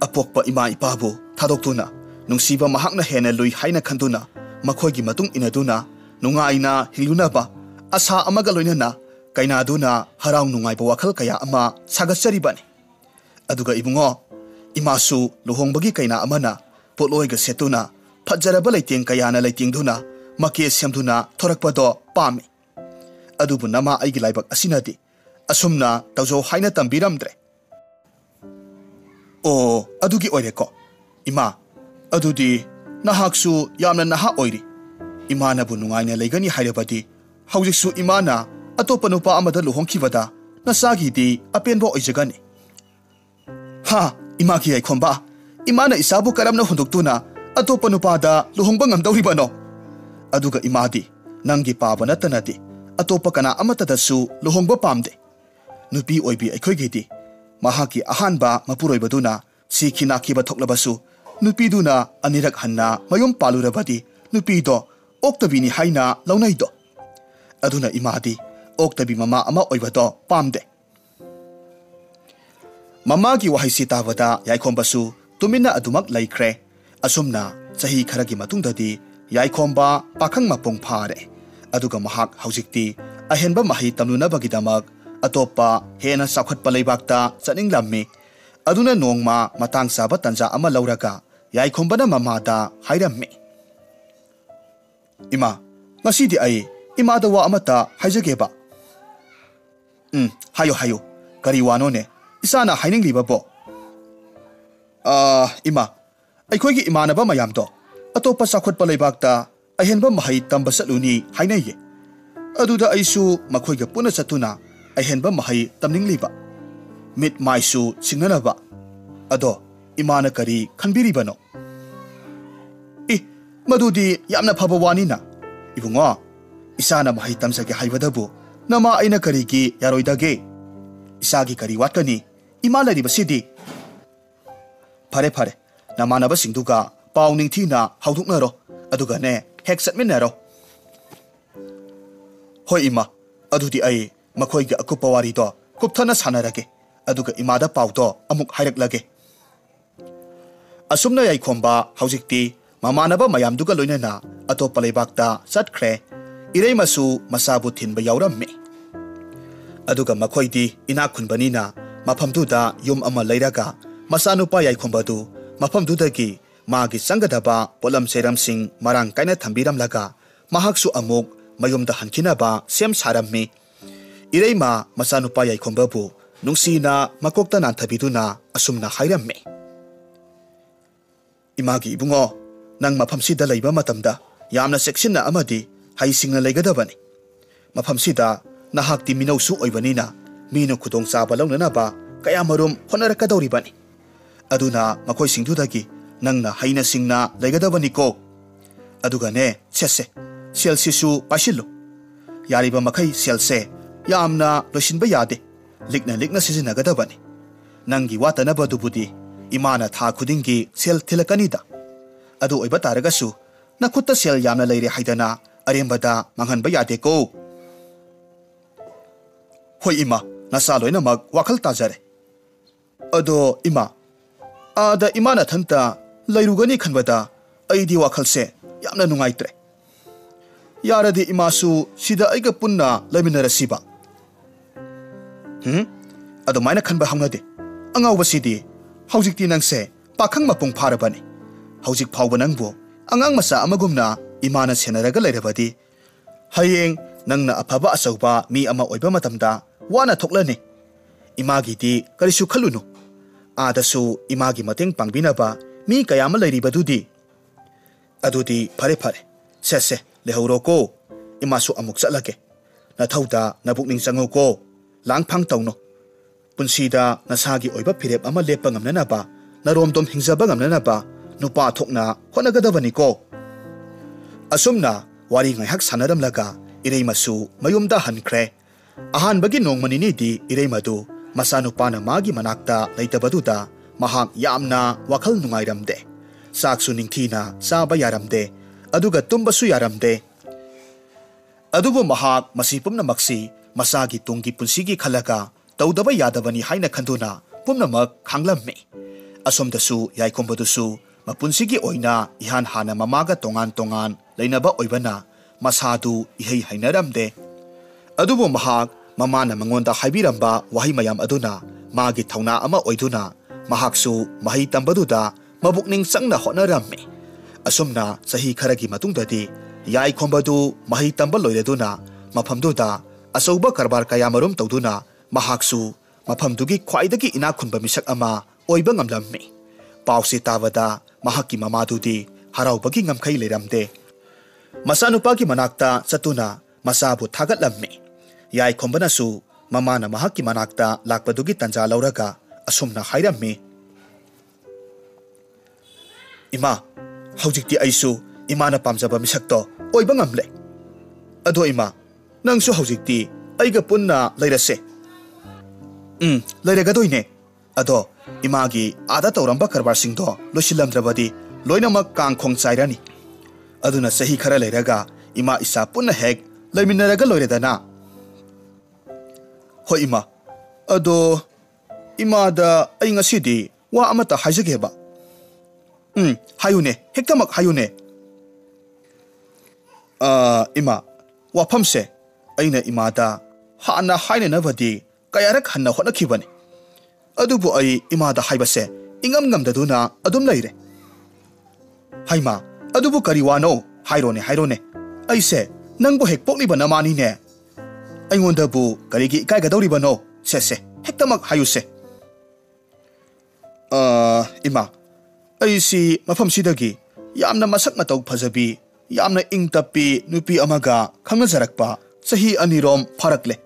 [SPEAKER 1] apokpa ima ipabu thadoktuna nungsiba mahakna hena lui haina khanduna makhoigi matung inaduna nungaina hilunaba asa amaga loinana kainaduna harau nungaiba wakhal kaya ama sagasaribani aduga ibungo imasu luhongbagi kaina amana potloiga setuna phajaraba leiteng kayana leitingduna make semduna thorakpado pami adubu nama aigi laibak asinadi asumna tawjo haina tambiramdre o adugi oireko ima adudi nahaksu yamna naha oiri imana bu nungaina leigani hairabadi haujiksu imana atopa nupa amada luhongkhibada nasagi di apenbo oijagani ha imaki ai khomba imana isabu karamna hunduktuna atopa nupada luhongba ngamdawribano aduga imadi nangi paba natanadi atopa kana amatadasu luhongba pamde nupi oibi aikhoigedi mahaki ahanba mapuroibaduna sikhina khiba thoklabasu nupiduna anirak hanna mayum palurabadi nupido oktabini haina launaido aduna imadi oktabi mama ama oibado pamde mamagi wahaisi tabada yaikhombasu tumina adumak laikre asumna chahi kharagi matungdadi yaikhomba pakhang mapong phare aduga mahak haujikti ahenba mahi tamlunabagi-damak atopa hena sakhatpa leibakta chaninglammi aduna nongma matang saba tanja ama lauraga yaikhomba mamada hairammi ima ngasidi ai imada wa amata haijageba hayo kari wano ne isana hainingliba bo ima aikhoigi imanaba mayamdo atopa sakhatpa leibakta ahenba mahai tamba satluni hainaye aduda aisu makhoiga puna chatuna ahenba mahai tamningliba mit maisu singnanaba ado imana kari khanbiribano ꯃꯗꯨꯗꯤ ꯌꯥꯝꯅ ꯐꯕ ꯋꯥꯅꯤꯅ ꯏꯕꯨꯡꯉꯣ ꯏꯁꯥꯅ ꯃꯍꯩ ꯇꯝꯖꯒꯦ ꯍꯥꯏꯕꯗꯕꯨ ꯅꯃꯥ ꯑꯩꯅ ꯀꯔꯤꯒꯤ ꯌꯥꯔꯣꯏꯗꯒꯦ ꯏꯁꯥꯒꯤ ꯀꯔꯤ ꯋꯥꯠꯀꯅꯤ ꯏꯃꯥ ꯂꯩꯔꯤꯕꯁꯤꯗꯤ ꯐꯔꯦ ꯐꯔꯦ ꯅꯃꯥꯟꯅꯕꯁꯤꯡꯗꯨꯒ ꯄꯥꯎ ꯅꯤꯡꯊꯤꯅ ꯍꯧꯗꯣꯛꯅꯔꯣ ꯑꯗꯨꯒꯅꯦ ꯍꯦꯛ ꯆꯠꯃꯤꯟꯅꯔꯣ ꯍꯣꯏ ꯏꯃꯥ ꯑꯗꯨꯗꯤ ꯑꯩ ꯃꯈꯣꯏꯒꯤ ꯑꯀꯨꯞꯄ ꯋꯥꯔꯤꯗꯣ ꯀꯨꯞꯊꯅ ꯁꯥꯟꯅꯔꯒꯦ ꯑꯗꯨꯒ ꯏꯃꯥꯗ ꯄꯥꯎꯗꯣ ꯑꯃꯨꯛ ꯍꯥꯏꯔꯛꯂꯒꯦ ꯑꯁꯨꯝꯅ ꯌꯥꯏꯈꯣꯝꯕ ꯍꯧꯖꯤꯛꯇꯤ ꯃꯃꯥꯟꯅꯕ ꯃꯌꯥꯝꯗꯨꯒ ꯂꯣꯏꯅꯅ ꯑꯇꯣꯞꯄ ꯂꯩꯕꯥꯛꯇ ꯆꯠꯈ꯭ꯔꯦ ꯏꯔꯩꯃꯁꯨ ꯃꯁꯥꯕꯨ ꯊꯤꯟꯕ ꯌꯥꯎꯔꯝꯃꯤ ꯑꯗꯨꯒ ꯃꯈꯣꯏꯗꯤ ꯏꯅꯥꯛ ꯈꯨꯟꯕꯅꯤꯅ ꯃꯐꯝꯗꯨꯗ ꯌꯨꯝ ꯑꯃ ꯂꯩꯔꯒ ꯃꯆꯥꯅꯨꯄꯥ ꯌꯥꯏꯈꯣꯝꯕꯗꯨ ꯃꯐꯝꯗꯨꯗꯒꯤ ꯃꯥꯒꯤ ꯆꯪꯒꯗꯕ ꯄꯣꯠꯂꯝ ꯆꯩꯔꯝꯁꯤꯡ ꯃꯔꯥꯡ ꯀꯥꯏꯅ ꯊꯝꯕꯤꯔꯝꯂꯒ ꯃꯍꯥꯛꯁꯨ ꯑꯃꯨꯛ ꯃꯌꯨꯝꯗ ꯍꯟꯈꯤꯅꯕ ꯁꯦꯝ ꯁꯥꯔꯝꯃꯤ ꯏꯔꯩꯃ ꯃꯆꯥꯅꯨꯄꯥ ꯌꯥꯏꯈꯣꯝꯕꯕꯨ ꯅꯨꯡꯁꯤꯅ ꯃꯀꯣꯛꯇ ꯅꯥꯟꯊꯕꯤꯗꯨꯅ ꯑꯁꯨꯝꯅ ꯍꯥꯏꯔꯝꯃꯤ ꯏꯃꯥꯒꯤ ꯏꯕꯨꯡꯉꯣ ꯅꯪ ꯃꯐꯝꯁꯤꯗ ꯂꯩꯕ ꯃꯇꯝꯗ ꯌꯥꯝꯅ ꯆꯦꯛꯁꯤꯟꯅ ꯑꯃꯗꯤ ꯍꯩꯁꯤꯡꯅ ꯂꯩꯒꯗꯕꯅꯤ ꯃꯐꯝꯁꯤꯗ ꯅꯍꯥꯛꯇꯤ ꯃꯤꯅꯧꯁꯨ ꯑꯣꯏꯕꯅꯤꯅ ꯃꯤꯅ ꯈꯨꯗꯣꯡꯆꯥꯕ ꯂꯧꯅꯅꯕ ꯀꯌꯥꯃꯔꯨꯝ ꯍꯣꯠꯅꯔꯛꯀꯗꯧꯔꯤꯕꯅꯤ ꯑꯗꯨꯅ ꯃꯈꯣꯏꯁꯤꯡꯗꯨꯗꯒꯤ ꯅꯪꯅ ꯍꯩꯅ ꯁꯤꯡꯅ ꯂꯩꯒꯗꯕꯅꯤꯀꯣ ꯑꯗꯨꯒꯅꯦ ꯁꯦꯠꯁꯦ ꯁꯦꯜꯁꯤꯁꯨ ꯄꯥꯏꯁꯤꯜꯂꯨ ꯌꯥꯔꯤꯕ ꯃꯈꯩ ꯁꯦꯜꯁꯦ ꯌꯥꯝꯅ ꯂꯣꯏꯁꯤꯟꯕ ꯌꯥꯗꯦ ꯂꯤꯛꯅ ꯂꯤꯛꯅ ꯁꯤꯖꯤꯟꯅꯒꯗꯕꯅꯤ ꯅꯪꯒꯤ ꯋꯥꯠꯇꯅꯕꯗꯨꯕꯨꯗꯤ ꯏꯃꯥꯅ ꯊꯥ ꯈꯨꯗꯤꯡꯒꯤ ꯁꯦꯜ ꯊꯤꯜꯂꯛꯀꯅꯤꯗ ꯑꯗꯨ ꯑꯣꯏꯕ ꯇꯥꯔꯒꯁꯨ ꯅꯈꯨꯠꯇ ꯁꯦꯜ ꯌꯥꯝꯅ ꯂꯩꯔꯦ ꯍꯥꯏꯗꯅ ꯑꯔꯦꯝꯕꯗ ꯃꯥꯡꯍꯟꯕ ꯌꯥꯗꯦꯀꯣ ꯍꯣꯏ ꯏꯃꯥ ꯅꯆꯥ ꯂꯣꯏꯅꯃꯛ ꯋꯥꯈꯜ ꯇꯥꯖꯔꯦ ꯑꯗꯣ ꯏꯃꯥ ꯑꯥꯗ ꯏꯃꯥꯅ ꯊꯟꯇ ꯂꯩꯔꯨꯒꯅꯤ ꯈꯟꯕꯗ ꯑꯩꯗꯤ ꯋꯥꯈꯜꯁꯦ ꯌꯥꯝꯅ ꯅꯨꯡꯉꯥꯏꯇ꯭ꯔꯦ ꯌꯥꯔꯗꯤ ꯏꯃꯥꯁꯨ ꯁꯤꯗ ꯑꯩꯒ ꯄꯨꯟꯅ ꯂꯩꯃꯤꯟꯅꯔꯁꯤꯕ ꯑꯗꯨꯃꯥꯏꯅ ꯈꯟꯕ ꯍꯧꯅꯗꯦ ꯑꯉꯥꯎꯕꯁꯤꯗꯤ ꯍꯧꯖꯤꯛꯇꯤ ꯅꯪꯁꯦ ꯄꯥꯈꯪ ꯃꯄꯨꯡ ꯐꯥꯔꯕꯅꯤ ꯍꯧꯖꯤꯛ ꯐꯥꯎꯕ ꯅꯪꯕꯨ ꯑꯉꯥꯡ ꯃꯆꯥ ꯑꯃꯒꯨꯝꯅ ꯏꯃꯥꯅ ꯁꯦꯟꯅꯔꯒ ꯂꯩꯔꯕꯗꯤ ꯍꯌꯦꯡ ꯅꯪꯅ ꯑꯐꯕ ꯑꯆꯧꯕ ꯃꯤ ꯑꯃ ꯑꯣꯏꯕ ꯃꯇꯝꯗ ꯋꯥꯅ ꯊꯣꯛꯂꯅꯤ ꯏꯃꯥꯒꯤꯗꯤ ꯀꯔꯤꯁꯨ ꯈꯜꯂꯨꯅꯨ आदसु इमागी मतेंग पांगबिनबा मी कयाम लैरिबदुदी अदुदी फरे फरे सेसे लेहौरोको इमासु अमुक चलगे नथौदा नबुकनिंग चंगोको लांगफांग तौनो पुंसीदा नसागी ओइबा फिरेप अमा Lepa ngamnanaba naromdom hingzaba ngamnanaba nupa thokna honagadabaनीको असुमना वारी ngaihak sanaramlaga इरैमसु मयुमदा हनख्रे अहानबगी नोंगमनिनीदी इरैमदु मसानुपाना मागी मनाक्ता लैतबदुदा महाक यामना वखल नुंगाइरमदे साक्सु निंगथीना साबा यारमदे अदुगा तुम्बसु यारमदे अदुबु महाक मसी पुम्नमक्सी मसागी तुंगी पुंसीगी खलगा तौदबा यादबनी हाइना खंदुना पुम्नमक खांगलम्मे असोमदसु याइकोंबदुसु मपुंसीगी ओइना इहान हाना ममागा तोंगान तोंगान लैनबा ओइबना मसादु इहै हाइनरमदे अदुबु महाक ममाना मंगोंदा हाइबिरंबा वाहि मयाम अदुना मागी थौना अमा ओइदुना महाकसु महि तंबदुदा मबुकनिंग चंगना होनरम्मे असुमना सही खरगी मतुंगददी याइखोंबदु महि तंबा लोइरेदुना मफमदुदा असौबा करबार कयामरुम तौदुना महाकसु मफमदुगी ख्वाइदगी इना खुनबा मिसक अमा ओइबा ngamlamme पाउसे तावदा महाकी ममादुदी हराउबगी ngamखै लेरमदे मसानुपागी मनाक्ता चतुना मसाबु थागतलम्मे याइखोंबनासु ममाना महाकी मनाक्ता लाकपदुगी तंजा लौरगा असुमना हाइरम्मे इमा हौजिक्ति आइसु इमाना पामजबा मिसक्तो ओइबा ngamle अदो इमा नंगसु हौजिक्ति आइगा पुन्ना लैरसे लैरगदोइने अदो इमागी आदा तौरंबा करबारसिंगदो लोसिलमद्रबदी लोइनमक कांखोंग चाइरानी अदुना सही खरा लैरगा इमा इसा पुन्ना हेक लैमिनरगा लोइरेदना हो इमा अदो इमादा आई ngasiदी वा अमता हाइजगेबा हायुने हेक्तमक हायुने इमा वाफमसे अइना इमादा हाना हाइननबदी कयारक हन्ना होनखिबने अदुबु आई इमादा हाइबसे इंगम ngamdaduna adum leire हाइमा अदुबु करिवानो हाइरोने हाइरोने अइसे नंगबु हेक पोक्लिबा नमानी ने अइंगोंदबु करिगी इकाइगदौरिबनो सेसे हेक्तमक हायुसे इमा अइसी मफमसिदगी यामना मसक मतौ फजबी यामना इंगतपी नुपी अमगा खंगजरकपा सही अनिरोम फरकले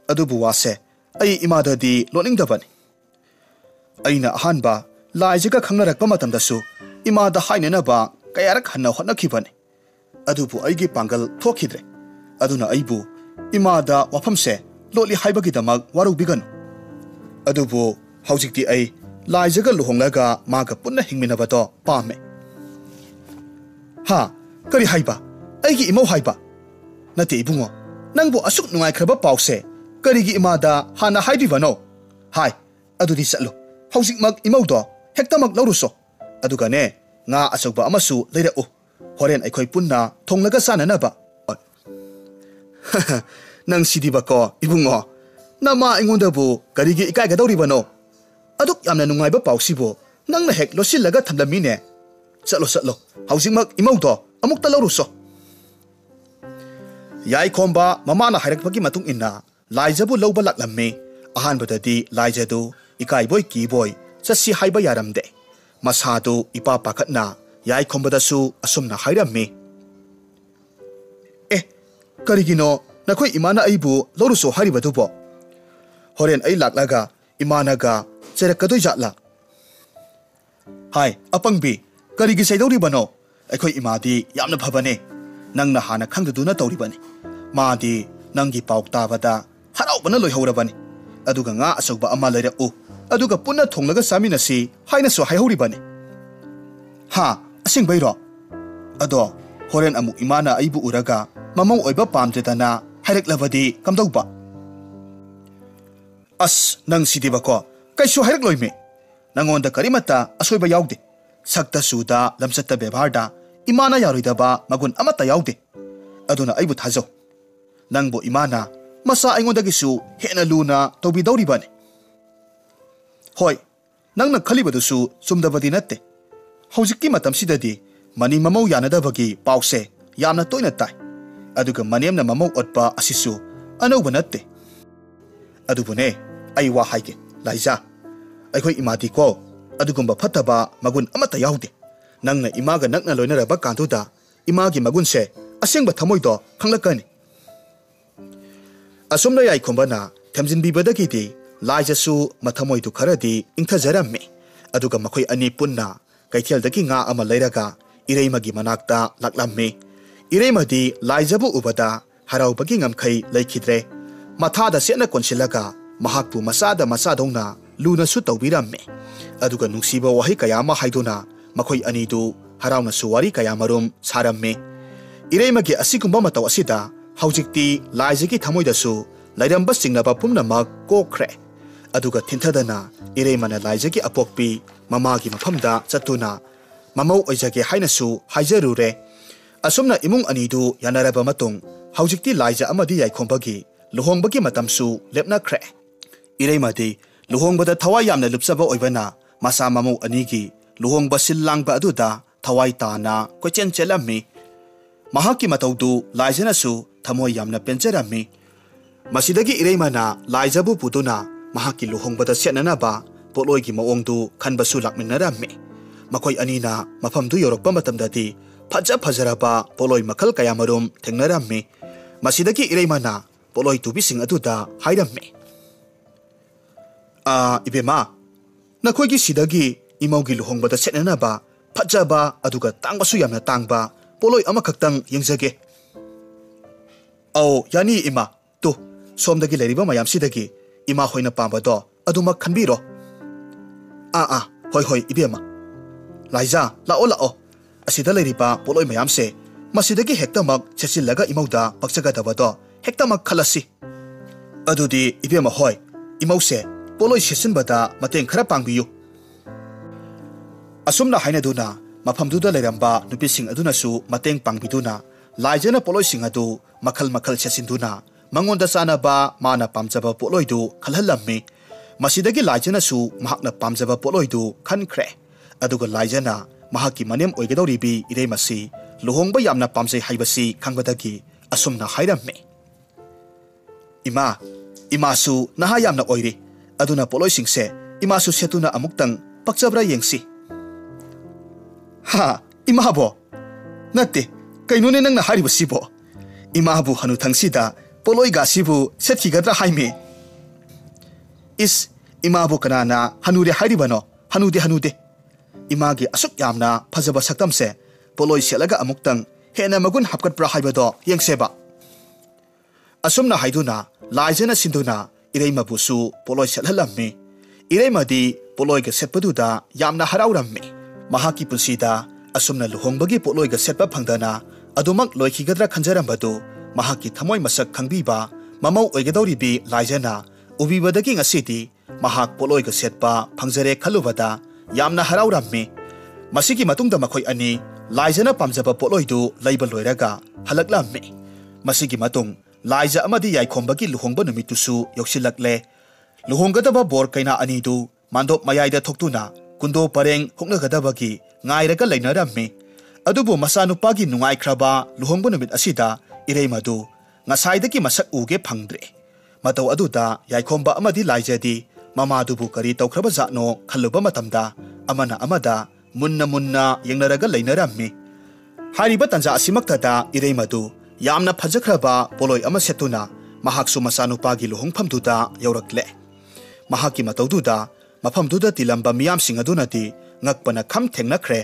[SPEAKER 1] अदुबु वासे अइ इमाददी लोनिंगदबनी अइना अहानबा लाइजगा खंगरकपा मतमदसु इमादा हाइननबा ꯀꯌꯥꯔꯛ ꯍꯟꯅ ꯍꯣꯠꯅꯈꯤꯕꯅꯤ ꯑꯗꯨꯕꯨ ꯑꯩꯒꯤ ꯄꯥꯡꯒꯜ ꯊꯣꯛꯈꯤꯗ꯭ꯔꯦ ꯑꯗꯨꯅ ꯑꯩꯕꯨ ꯏꯃꯥꯗ ꯋꯥꯐꯝꯁꯦ ꯂꯣꯠꯂꯤ ꯍꯥꯏꯕꯒꯤꯗꯃꯛ ꯋꯥꯔꯧꯕꯤꯒꯅꯨ ꯑꯗꯨꯕꯨ ꯍꯧꯖꯤꯛꯇꯤ ꯑꯩ ꯂꯥꯏꯖꯒ ꯂꯨꯍꯣꯡꯂꯒ ꯃꯥꯒ ꯄꯨꯟꯅ ꯍꯤꯡꯃꯤꯟꯅꯕꯗꯣ ꯄꯥꯝꯃꯦ ꯍꯥ ꯀꯔꯤ ꯍꯥꯏꯕ ꯑꯩꯒꯤ ꯏꯃꯧ ꯍꯥꯏꯕ ꯅꯠꯇꯦ ꯏꯕꯨꯡꯉꯣ ꯅꯪꯕꯨ ꯑꯁꯨꯛ ꯅꯨꯡꯉꯥꯏꯈ꯭ꯔꯕ ꯄꯥꯎꯁꯦ ꯀꯔꯤꯒꯤ ꯏꯃꯥꯗ ꯍꯥꯟꯅ ꯍꯥꯏꯗ꯭ꯔꯤꯕꯅꯣ ꯍꯥꯏ ꯑꯗꯨꯗꯤ ꯆꯠꯂꯨ ꯍꯧꯖꯤꯛꯃꯛ ꯏꯃꯧꯗꯣ ꯍꯦꯛꯇꯃꯛ ꯂꯧꯔꯨꯁꯣ ꯑꯗꯨꯒꯅꯦ ꯉꯥ ꯑꯆꯧꯕ ꯑꯃꯁꯨ ꯂꯩꯔꯛꯎ ꯍꯣꯔꯦꯟ ꯑꯩꯈꯣꯏ ꯄꯨꯟꯅ ꯊꯣꯡꯂꯒ ꯆꯥꯅꯅꯕ ꯅꯪ ꯁꯤꯗꯤꯕꯀꯣ ꯏꯕꯨꯡꯉꯣ ꯅꯃꯥ ꯑꯩꯉꯣꯟꯗꯕꯨ ꯀꯔꯤꯒꯤ ꯏꯀꯥꯏꯒꯗꯧꯔꯤꯕꯅꯣ ꯑꯗꯨꯛ ꯌꯥꯝꯅ ꯅꯨꯡꯉꯥꯏꯕ ꯄꯥꯎꯁꯤꯕꯨ ꯅꯪꯅ ꯍꯦꯛ ꯂꯣꯠꯁꯤꯜꯂꯒ ꯊꯝꯂꯝꯃꯤꯅꯦ ꯆꯠꯂꯣ ꯍꯧꯖꯤꯛꯃꯛ ꯏꯃꯧꯗꯣ ꯑꯃꯨꯛꯇ ꯂꯧꯔꯨꯁꯣ ꯌꯥꯏꯈꯣꯝꯕ ꯃꯃꯥꯅ ꯍꯥꯏꯔꯛꯄꯒꯤ ꯃꯇꯨꯡ ꯏꯟꯅ ꯂꯥꯏꯖꯕꯨ ꯂꯧꯕ ꯂꯥꯛꯂꯝꯃꯤ ꯑꯍꯥꯟꯕꯗꯗꯤ ꯂꯥꯏꯖꯗꯨ ꯏꯀꯥꯏꯕꯣꯏ ꯀꯤꯕꯣꯏ ꯆꯠꯁꯤ ꯍꯥꯏꯕ ꯌꯥꯔꯝꯗꯦ ꯃꯁꯥꯗꯨ ꯏꯄꯥ ꯄꯥꯈꯠꯅ ꯌꯥꯏꯈꯣꯝꯕꯗꯁꯨ ꯑꯁꯨꯝꯅ ꯍꯥꯏꯔꯝꯃꯤ ꯀꯔꯤꯒꯤꯅꯣ ꯅꯈꯣꯏ ꯏꯃꯥꯅ ꯑꯩꯕꯨ ꯂꯧꯔꯨꯁꯣ ꯍꯥꯏꯔꯤꯕꯗꯨꯕꯣ ꯍꯣꯔꯦꯟ ꯑꯩ ꯂꯥꯛꯂꯒ ꯏꯃꯥꯅꯒ ꯆꯩꯔꯛꯀꯗꯣꯏꯖꯥꯠꯂꯥ ꯍꯥꯏ ꯑꯄꯪꯕꯤ ꯀꯔꯤꯒꯤ ꯆꯩꯗꯧꯔꯤꯕꯅꯣ ꯑꯩꯈꯣꯏ ꯏꯃꯥꯗꯤ ꯌꯥꯝꯅ ꯐꯕꯅꯦ ꯅꯪꯅ ꯍꯥꯟꯅ ꯈꯪꯗꯗꯨꯅ ꯇꯧꯔꯤꯕꯅꯤ ꯃꯥꯗꯤ ꯅꯪꯒꯤ ꯄꯥꯎ ꯇꯥꯕꯗ ꯍꯔꯥꯎꯕꯅ ꯂꯣꯏꯍꯧꯔꯕꯅꯤ ꯑꯗꯨꯒ ꯉꯥ ꯑꯆꯧꯕ ꯑꯃ ꯂꯩꯔꯛꯎ ꯑꯗꯨꯒ ꯄꯨꯟꯅ ꯊꯣꯡꯂꯒ ꯆꯥꯃꯤꯟꯅꯁꯤ ꯍꯥꯏꯅꯁꯨ ꯍꯥꯏꯍꯧꯔꯤꯕꯅꯤ ꯍꯥ ꯑꯁꯦꯡꯕꯩꯔꯣ ꯑꯗꯣ ꯍꯣꯔꯦꯟ ꯑꯃꯨꯛ ꯏꯃꯥꯅ ꯑꯩꯕꯨ ꯎꯔꯒ ꯃꯃꯧ ꯑꯣꯏꯕ ꯄꯥꯝꯗꯦꯗꯅ ꯍꯥꯏꯔꯛꯂꯕꯗꯤ ꯀꯝꯗꯧꯕ ꯑꯁ ꯅꯪ ꯁꯤꯗꯤꯕꯀꯣ ꯀꯩꯁꯨ ꯍꯥꯏꯔꯛꯂꯣꯏꯃꯤ ꯅꯪꯉꯣꯟꯗ ꯀꯔꯤꯃꯠꯇ ꯑꯁꯣꯏꯕ ꯌꯥꯎꯗꯦ ꯁꯛꯇ ꯆꯨꯗ ꯂꯝꯆꯠꯇ ꯕꯦꯕꯥꯔꯗ ꯏꯃꯥꯅ ꯌꯥꯔꯣꯏꯗꯕ ꯃꯒꯨꯟ ꯑꯃꯠꯇ ꯌꯥꯎꯗꯦ ꯑꯗꯨꯅ ꯑꯩꯕꯨ ꯊꯥꯖꯧ ꯅꯪꯕꯨ ꯏꯃꯥꯅ ꯃꯆꯥ ꯑꯩꯉꯣꯟꯗꯒꯤꯁꯨ ꯍꯦꯟꯅ ꯂꯨꯅ ꯇꯧꯕꯤꯗꯧꯔꯤꯕꯅꯤ ꯍꯣꯏ ꯅꯪꯅ ꯈꯜꯂꯤꯕꯗꯨꯁꯨ ꯆꯨꯝꯗꯕꯗꯤ ꯅꯠꯇꯦ ꯍꯧꯖꯤꯛꯀꯤ ꯃꯇꯝꯁꯤꯗꯗꯤ ꯃꯅꯤ ꯃꯃꯧ ꯌꯥꯅꯗꯕꯒꯤ ꯄꯥꯎꯁꯦ ꯌꯥꯝꯅ ꯇꯣꯏꯅ ꯇꯥꯏ ꯑꯗꯨꯒ ꯃꯅꯦꯝꯅ ꯃꯃꯧ ꯑꯣꯠꯄ ꯑꯁꯤꯁꯨ ꯑꯅꯧꯕ ꯅꯠꯇꯦ ꯑꯗꯨꯕꯨꯅꯦ ꯑꯩ ꯋꯥ ꯍꯥꯏꯒꯦ ꯂꯥꯏꯖꯥ ꯑꯩꯈꯣꯏ ꯏꯃꯥꯗꯤꯀꯣ ꯑꯗꯨꯒꯨꯝꯕ ꯐꯠꯇꯕ ꯃꯒꯨꯟ ꯑꯃꯠꯇ ꯌꯥꯎꯗꯦ ꯅꯪꯅ ꯏꯃꯥꯒ ꯅꯛꯅ ꯂꯣꯏꯅꯔꯕ ꯀꯥꯟꯗꯨꯗ ꯏꯃꯥꯒꯤ ꯃꯒꯨꯟꯁꯦ ꯑꯁꯦꯡꯕ ꯊꯃꯣꯏꯗꯣ ꯈꯪꯂꯛꯀꯅꯤ ꯑꯁꯨꯝꯅ ꯌꯥꯏꯈꯣꯝꯕꯅ ꯊꯦꯝꯖꯤꯟꯕꯤꯕꯗꯒꯤꯗꯤ ꯂꯥꯏꯖꯁꯨ ꯃꯊꯃꯣꯏꯗꯨ ꯈꯔꯗꯤ ꯏꯪꯊꯖꯔꯝꯃꯤ ꯑꯗꯨꯒ ꯃꯈꯣꯏ ꯑꯅꯤ ꯄꯨꯟꯅ ꯀꯩꯊꯦꯜꯗꯒꯤ ꯉꯥ ꯑꯃ ꯂꯩꯔꯒ ꯏꯔꯩꯃꯒꯤ ꯃꯅꯥꯛꯇ ꯂꯥꯛꯂꯝꯃꯤ ꯏꯔꯩꯃꯗꯤ ꯂꯥꯏꯖꯕꯨ ꯎꯕꯗ ꯍꯔꯥꯎꯕꯒꯤ ꯉꯝꯈꯩ ꯂꯩꯈꯤꯗ꯭ꯔꯦ ꯃꯊꯥꯗ ꯆꯦꯠꯅ ꯀꯣꯟꯁꯤꯜꯂꯒ ꯃꯍꯥꯛꯄꯨ ꯃꯆꯥꯗ ꯃꯆꯥꯗꯧꯅ ꯂꯨꯅꯁꯨ ꯇꯧꯕꯤꯔꯝꯃꯤ ꯑꯗꯨꯒ ꯅꯨꯡꯁꯤꯕ ꯋꯥꯍꯩ ꯀꯌꯥ ꯑꯃ ꯍꯥꯏꯗꯨꯅ ꯃꯈꯣꯏ ꯑꯅꯤꯗꯨ ꯍꯔꯥꯎꯅꯁꯨ ꯋꯥꯔꯤ ꯀꯌꯥꯃꯔꯨꯝ ꯁꯥꯔꯝꯃꯤ ꯏꯔꯩꯃꯒꯤ ꯑꯁꯤꯒꯨꯝꯕ ꯃꯇꯧ ꯑꯁꯤꯗ ꯍꯧꯖꯤꯛꯇꯤ ꯂꯥꯏꯖꯒꯤ ꯊꯃꯣꯏꯗꯁꯨ ꯂꯩꯔꯝꯕ ꯆꯤꯡꯅꯕ ꯄꯨꯝꯅꯃꯛ ꯀꯣꯛꯈ꯭ꯔꯦ ꯑꯗꯨꯒ ꯊꯤꯟꯊꯗꯅ ꯏꯔꯩꯃꯅ ꯂꯥꯏꯖꯒꯤ ꯑꯄꯣꯛꯄꯤ ꯃꯃꯥꯒꯤ ꯃꯐꯝꯗ ꯆꯠꯇꯨꯅ ꯃꯃꯧ ꯑꯣꯏꯖꯒꯦ ꯍꯥꯏꯅꯁꯨ ꯍꯥꯏꯖꯔꯨꯔꯦ ꯑꯁꯨꯝꯅ ꯏꯃꯨꯡ ꯑꯅꯤꯗꯨ ꯌꯥꯅꯔꯕ ꯃꯇꯨꯡ ꯍꯧꯖꯤꯛꯇꯤ ꯂꯥꯏꯖ ꯑꯃꯗꯤ ꯌꯥꯏꯈꯣꯝꯕꯒꯤ ꯂꯨꯍꯣꯡꯕꯒꯤ ꯃꯇꯝꯁꯨ ꯂꯦꯞꯅꯈ꯭ꯔꯦ ꯏꯔꯩꯃꯗꯤ ꯂꯨꯍꯣꯡꯕꯗ ꯊꯋꯥꯏ ꯌꯥꯝꯅ ꯂꯨꯞꯆꯕ ꯑꯣꯏꯕꯅ ꯃꯆꯥ ꯃꯃꯧ ꯑꯅꯤꯒꯤ ꯂꯨꯍꯣꯡꯕ ꯁꯤꯜ ꯂꯥꯡꯕ ꯑꯗꯨꯗ ꯊꯋꯥꯏ ꯇꯥꯅ ꯀꯣꯏꯆꯦꯟ ꯆꯦꯜꯂꯝꯃꯤ ꯃꯍꯥꯛꯀꯤ ꯃꯇꯧꯗꯨ ꯂꯥꯏꯖꯅꯁꯨ ꯊꯃꯣꯏ ꯌꯥꯝꯅ ꯄꯦꯟꯖꯔꯝꯃꯤ ꯃꯁꯤꯗꯒꯤ ꯏꯔꯩꯃꯅ ꯂꯥꯏꯖꯕꯨ ꯄꯨꯗꯨꯅ ꯃꯍꯥꯛꯀꯤ ꯂꯨꯍꯣꯡꯕꯗ ꯁꯦꯠꯅꯅꯕ ꯄꯣꯠꯂꯣꯏꯒꯤ ꯃꯑꯣꯡꯗꯨ ꯈꯟꯕꯁꯨ ꯂꯥꯛꯃꯤꯟꯅꯔꯝꯃꯤ ꯃꯈꯣꯏ ꯑꯅꯤꯅ ꯃꯐꯝꯗꯨ ꯌꯧꯔꯛꯄ ꯃꯇꯝꯗꯗꯤ ꯐꯖꯔꯕ ꯄꯣꯠꯂꯣꯏ ꯃꯈꯜ ꯀꯌꯥꯃꯔꯨꯝ ꯊꯦꯡꯅꯔꯝꯃꯤ ꯃꯁꯤꯗꯒꯤ ꯏꯔꯩꯃꯅ ꯄꯣꯠꯂꯣꯏ ꯇꯨꯕꯤꯁꯤꯡ ꯑꯗꯨꯗ ꯍꯥꯏꯔꯝꯃꯤ ꯏꯕꯦꯝꯃ ꯅꯈꯣꯏꯒꯤ ꯁꯤꯗꯒꯤ ꯏꯃꯧꯒꯤ ꯂꯨꯍꯣꯡꯕꯗ ꯁꯦꯠꯅꯅꯕ ꯐꯖꯕ ꯑꯗꯨꯒ ꯇꯥꯡꯕꯁꯨ ꯌꯥꯝꯅ ꯇꯥꯡꯕ ꯄꯣꯠꯂꯣꯏ ꯑꯃꯈꯛꯇꯪ ꯌꯦꯡꯖꯒꯦ ꯑꯧ ꯌꯥꯅꯤ ꯏꯃꯥ ꯇꯨ ꯁꯣꯝꯗꯒꯤ ꯂꯩꯔꯤꯕ ꯃꯌꯥꯝꯁꯤꯗꯒꯤ ꯏꯃꯥ ꯍꯣꯏꯅ ꯄꯥꯝꯕꯗꯣ ꯑꯗꯨꯃꯛ ꯈꯟꯕꯤꯔꯣ ꯍꯣꯏ ꯏꯕꯦꯝꯃ ꯂꯥꯏꯖꯥ ꯂꯥꯛꯑꯣ ꯑꯁꯤꯗ ꯂꯩꯔꯤꯕ ꯄꯣꯠꯂꯣꯏ ꯃꯌꯥꯝꯁꯦ ꯃꯁꯤꯗꯒꯤ ꯍꯦꯛꯇꯃꯛ ꯁꯦꯠꯆꯤꯜꯂꯒ ꯏꯃꯧꯗ ꯄꯛꯆꯒꯗꯕꯗꯣ ꯍꯦꯛꯇꯃꯛ ꯈꯜꯂꯁꯤ ꯑꯗꯨꯗꯤ ꯏꯕꯦꯝꯃ ꯍꯣꯏ ꯏꯃꯧꯁꯦ ꯄꯣꯠꯂꯣꯏ ꯁꯦꯠꯆꯤꯟꯕꯗ ꯃꯇꯦꯡ ꯈꯔ ꯄꯥꯡꯕꯤꯌꯨ ꯑꯁꯨꯝꯅ ꯍꯥꯏꯅꯗꯨꯅ ꯃꯐꯝꯗꯨꯗ ꯂꯩꯔꯝꯕ ꯅꯨꯄꯤꯁꯤꯡ ꯑꯗꯨꯅꯁꯨ ꯃꯇꯦꯡ ꯄꯥꯡꯕꯤꯗꯨꯅ ꯂꯥꯏꯖꯅ ꯄꯣꯠꯂꯣꯏꯁꯤꯡ ꯑꯗꯨ ꯃꯈꯜ ꯁꯦꯠꯆꯤꯟꯗꯨꯅ ꯃꯉꯣꯟꯗ ꯆꯥꯅꯕ ꯃꯥꯅ ꯄꯥꯝꯖꯕ ꯄꯣꯠꯂꯣꯏꯗꯨ ꯈꯜꯍꯜꯂꯝꯃꯤ ꯃꯁꯤꯗꯒꯤ ꯂꯥꯏꯖꯅꯁꯨ ꯃꯍꯥꯛꯅ ꯄꯥꯝꯖꯕ ꯄꯣꯠꯂꯣꯏꯗꯨ ꯈꯟꯈ꯭ꯔꯦ ꯑꯗꯨꯒ ꯂꯥꯏꯖꯅ ꯃꯍꯥꯛꯀꯤ ꯃꯅꯦꯝ ꯑꯣꯏꯒꯗꯧꯔꯤꯕꯤ ꯏꯔꯩꯃꯁꯤ ꯂꯨꯍꯣꯡꯕ ꯌꯥꯝꯅ ꯄꯥꯝꯖꯩ ꯍꯥꯏꯕꯁꯤ ꯈꯪꯕꯗꯒꯤ ꯑꯁꯨꯝꯅ ꯍꯥꯏꯔꯝꯃꯤ ꯏꯃꯥꯁꯨ ꯅꯍꯥ ꯌꯥꯝꯅ ꯑꯣꯏꯔꯤ ꯑꯗꯨꯅ ꯄꯣꯠꯂꯣꯏꯁꯤꯡꯁꯦ ꯏꯃꯥꯁꯨ ꯁꯦꯠꯇꯨꯅ ꯑꯃꯨꯛꯇꯪ ꯄꯛꯆꯕ꯭ꯔꯥ ꯌꯦꯡꯁꯤ ꯏꯃꯥꯕꯣ ꯅꯠꯇꯦ ꯀꯩꯅꯣꯅꯦ ꯅꯪꯅ ꯍꯥꯏꯔꯤꯕꯁꯤꯕꯣ 이마부 하누탕시다 볼로이가시부 세티가드라 하이미 이스 이마부 까나나 하누레 하이리바노 하누데 이마기 아숙 얌나 파자바 삭담세 poloi selaga amuktang hena magun hapkat pra haibado yengseba asumna haiduna laijana sinduna ireima busu poloi selhalammi ireima di poloi ga setpaduda yamna haraurammi mahaki punsida asumna luhongbagi poloi ga setpa phangdana adumak loikigadra khanjarambadu mahaki thamoi masak khangbiba mamau oigadoribi laijana ubibadagi ngasidi mahak poloi ga setpa phangjare khalubada yamna haraurammi masigi matungda makhoi ani laijana pamjaba poloidu leiba loiraga halaklammi masigi matung laija amadi yaikhomba gi luhongba numitusu yoksilakle luhonggadaba bor kaina anidu mandop mayaida thoktuna kundo pareng hoknagadaba gi ngairaga leinarammi adubu masanupa gi nungaikraba luhongba numit asida ireimadu ngasaidagi masak uge phangdre matau aduda yaikhomba amadi laijadi mamadubu kari tawkraba zatno khalluba matamda amana amada munna yengnaraga leinarammi hariba tanja asimaktada ireimadu yamna phajakraba poloi ama setuna mahaksu masanupa gi luhongphamduda yaurakle mahaki mataududa mafamduda tilamba miyam singadunati ngakpana kham thengnakhre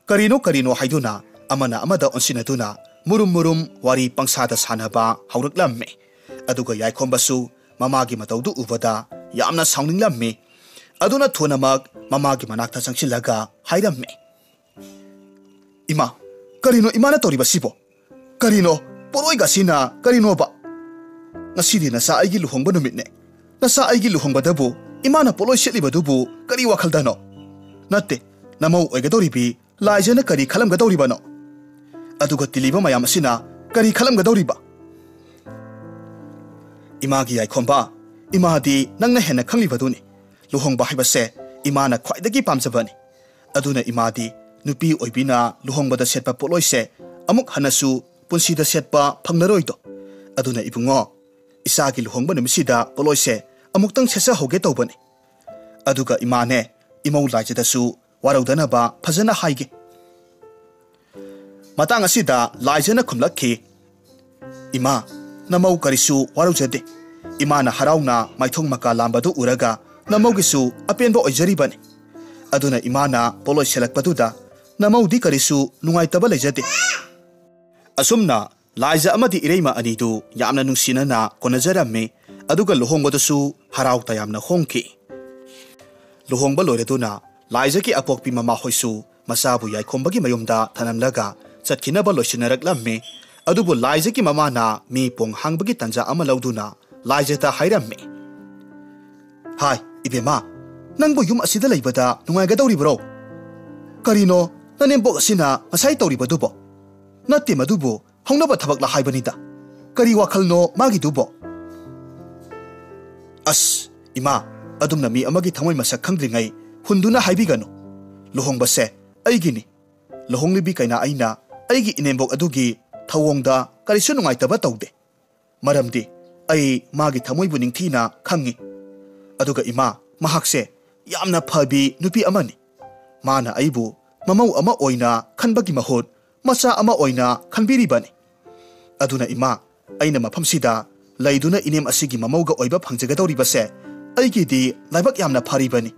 [SPEAKER 1] karino haiduna amana amada onsinaduna murum wari pangsada sanaba hauraklamme aduga yaikhombasu mamagi mataudu ubada yamna sauninglamme aduna thonamak mamagi manakta changsilaga hairamme ima karino imana toriba sibo karino poloi gasina karino ba ngasidi nasa aigi luhongba numitne nasa aigi luhongbadabu imana poloi setlibadubu kari wakhaldano natte namau oigadoribi laijana kari khalamgadoribano aduga tiliba mayam asina kari khalamgadoriba imagi yaikhomba imadi nangna hena khanglibaduni luhongba haibase imana khwaidagi pamjabani aduna imadi nupi oibina luhongbada setpa poloise amuk hanasu punsida setpa phangnaroido aduna ibungo isagi luhongba numisida poloise amuktang sesa hoge tawbani aduga imane imau laijadasu waraudanaba phajana haige matang asida laijana khumlakhi ima namau karisu waraujade imana harauna maithong maka lambadu uraga namaugisu apenbo oijaribani aduna imana poloi selakpaduda namaudi karisu nungaitaba lejade asumna laija amadi ireima anidu yamna nungsinana konajarame aduga luhongbadasu harauta yamna hongki luhongba loireduna laija ki apokpi mama hoisu masabu yaikhombagi mayumda thanamlaga chatkinaba loisinaraklamme adubu laija ki mama na mi pong hangbagi tanja ama lauduna laija ta hairamme hai ibema nangbo yum asida leibada nungaigadoribro karino nanembok asina asai tawribadubo natte madubo hongnaba thabakla haibanida kari wakhalno magidubo as ima adumna mi amagi thamoi masak khangdringai hunduna haibigano luhongbase aigini luhonglibi kaina aina aigi inembok adugi thawongda karisu nungaitaba tawde maramdi ai magi thamoi bu ningthina khangi aduga ima mahakse yamna phabi nupi amani mana aibu mamau ama oina khanbagi mahot macha ama oina khanbiribani aduna ima aina mafamsida laiduna inem asigi mamauga oiba phangjagadoribase aigidi laibak yamna pharibani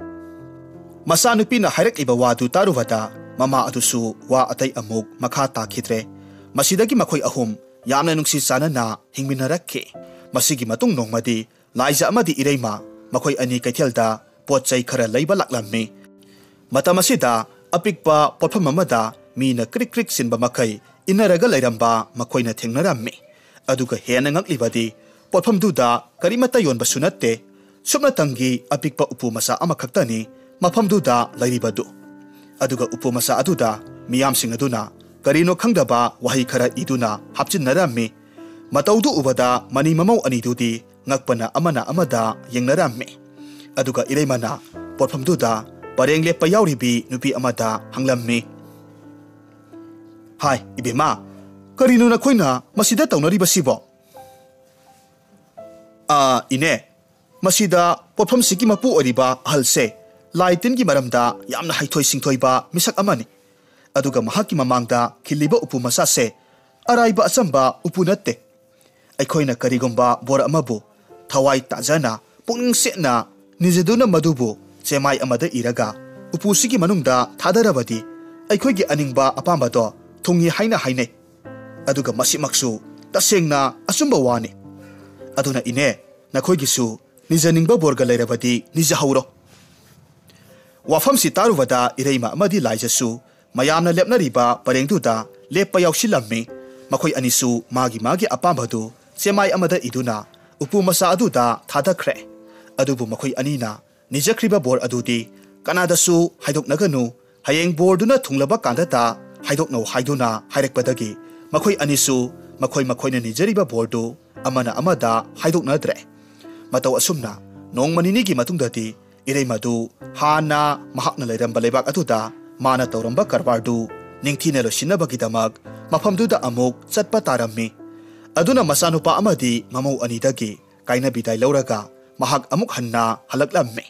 [SPEAKER 1] masa nupina hairak iba wadu taruvada mama adusu wa atai amuk makha takhidre masidagi makhoi ahum yamna nungsi chanana hingminarakhe masigi matung nongmadi laija amadi ireima makhoi ani kaithelda potchai khara leiba laklamme matamasida apikpa potpham amada mina krik sinba makai inaraga lairamba makoina thengnarammi aduga hena ngaklibadi potphamduda karimata yonba sunatte subnatangi apikpa upumasa amakhaktani mafamduda lairibadu aduga upumasa aduda miyam singaduna karino khangdaba wahi khara iduna hapchinnarammi mataudu ubada mani mamau anidudi ngakpana amana amada yengnarammi aduga ireimana potphamduda pareng lepa yauribi nupi amada hanglammi hai ibema karino na khoina masida tawnari basibo ine masida potpham siki mapu oriba halse laitin gi maramda yamna haithoi singthoiba misak amani aduga mahaki mamangda khiliba upu masase araiba achamba upu natte aikhoina karigomba bor amabu thawai tajana pungning setna nijaduna madubu chemai amada iraga upu siki manungda thadarabadi aikhoigi aningba apambado thungi haina haine aduga masimaksu tasengna asumba wani aduna ine nakhoi gisu nijaningba borga leirabadi nijahauro wafam si taruvada ireima amadi laijasu mayamna lepnariba parengduda lepa yausilammi makhoi anisu magi apambadu semai amada iduna upu masa aduda thadakhre adubu makhoi anina nijakriba bor adudi kanadasu haidoknaganu hayeng borduna thunglaba kandata haidokno haiduna hairekpadagi makhoi anisu makhoi nijariba bordu amana amada haidoknadre matau asumna nongmanini matungdati ireimadu hana mahakna leiramba lebak aduda mana tauramba karbardu ningthina losinabagidamag mafamduda amuk chatpa tarammi aduna masanupa amadi mamau anidagi kaina bidai lauraga mahak amuk hanna halaklammi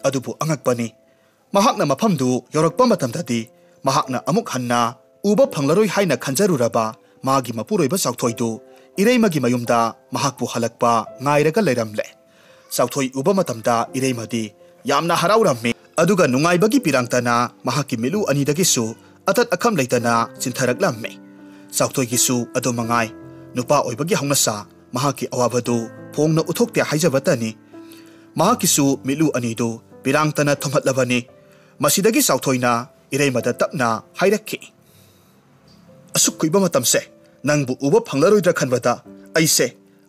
[SPEAKER 1] adubu angakpani mahakna mafamdu yorakpa matamdadi mahakna amuk hanna uba phanglaroi haina khanjaruraba magi mapuroiba sauthoidu ireimagi mayumda mahakpu halakpa ngairaga leiramle sauthoi uba matamda ireimadi yamna haraurammi aduga nungaibagi pirangtana mahaki milu anidagisu atat akham leitana chintharaklammi sauthoi adu mangai nupa oibagi haunasa mahaki awabadu phongna uthokte haijabatani mahakisu milu anidu pirangtana thomhatlabani masidagi sauthoina ireimada tapna hairakki asukkuiba matamse nangbu uba phanglaroidra khanbada aise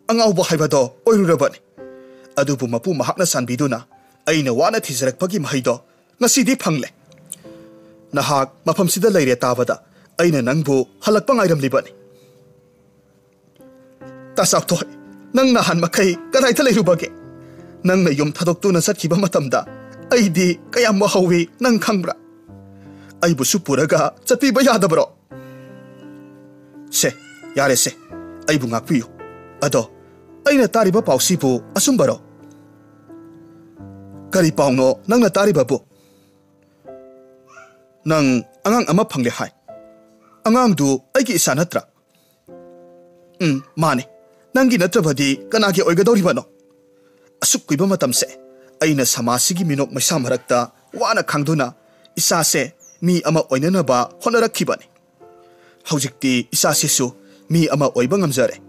[SPEAKER 1] angauba haibado oirurabani adubu mapu mahakna sanbiduna aina wana thijarakpagi mahaido ngasidi phangle nahak mafamsida leire tabada aina nangbu halakpa ngairamlibani tasakthoi nang nahan makai kanaitha leirubage nang na yum thadoktuna satkiba matamda aidi kayam mahawi nang khangbra aibu supuraga chatpiba yadabro se yare se aibu ngakpiyo ado aina tariba pausibu asumbaro kari pauno nang na tariba bu nang angang ama phangle hai angang du aigi isa natra mane nangi natrabadi kanagi oigadoribano asuk kuiba matamse aina samasigi minok maisa marakta wana khangduna isase mi ama oinanaba honarakibani haujikti isase su mi ama oiba ngamjare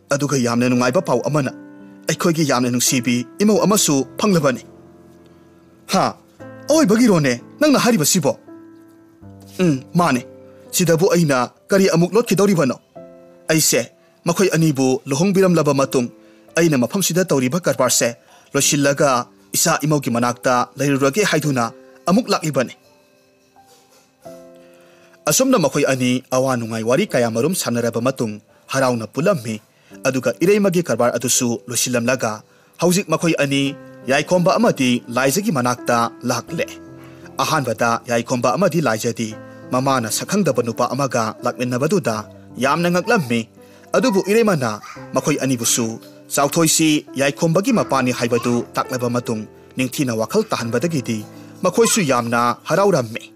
[SPEAKER 1] aduga yamna nungaiba pau amana aikhoigi yamna nungsibi imau amasu phanglabani ha oibagi rone nangna hariba sibo mane sidabu aina kari amuk lot kidoribano aise makhoi anibu lohongbiram laba matung aina mafam sida tawriba karbarse losillaga isa imaugi manakta leirurage haiduna amuk laklibani asomna makhoi ani awa nungai wari kaya marum sanaraba matung harauna pulammi aduga ireimagi karbar adusu losilamlaga haujik makhoi ani yaikomba amadi laijagi manakta lakle ahanbada yaikomba amadi laijadi mamana sakhangdaba nupa amaga lakmenabaduda yamna ngaklammi adubu ireimana makhoi anibusu sauthoisi yaikomba gi mapani haibadu taklaba matung ningthina wakhal tahanbadagidi makhoisu yamna haraurammi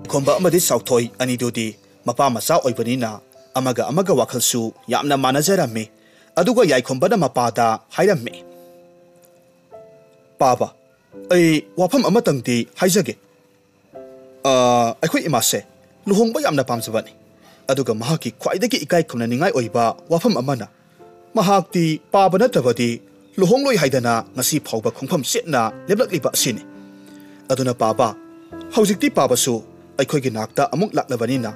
[SPEAKER 1] khomba amadi sauthoi anidudi mapa masa oibanina amaga wakhalsu yamna manajarammi aduga yaikomba mapada hairammi baba ai wafam amatangdi haijage akhoi imase luhongba yamna pamjabani aduga mahaki khwaidagi ikai khumnaningai oiba wafam amana mahakti paba natrabadi luhongloi haidana ngasi phauba khongpham setna leblakliba asini aduna paba haujikti pabasu aikhoigi nakta amuk laklabanina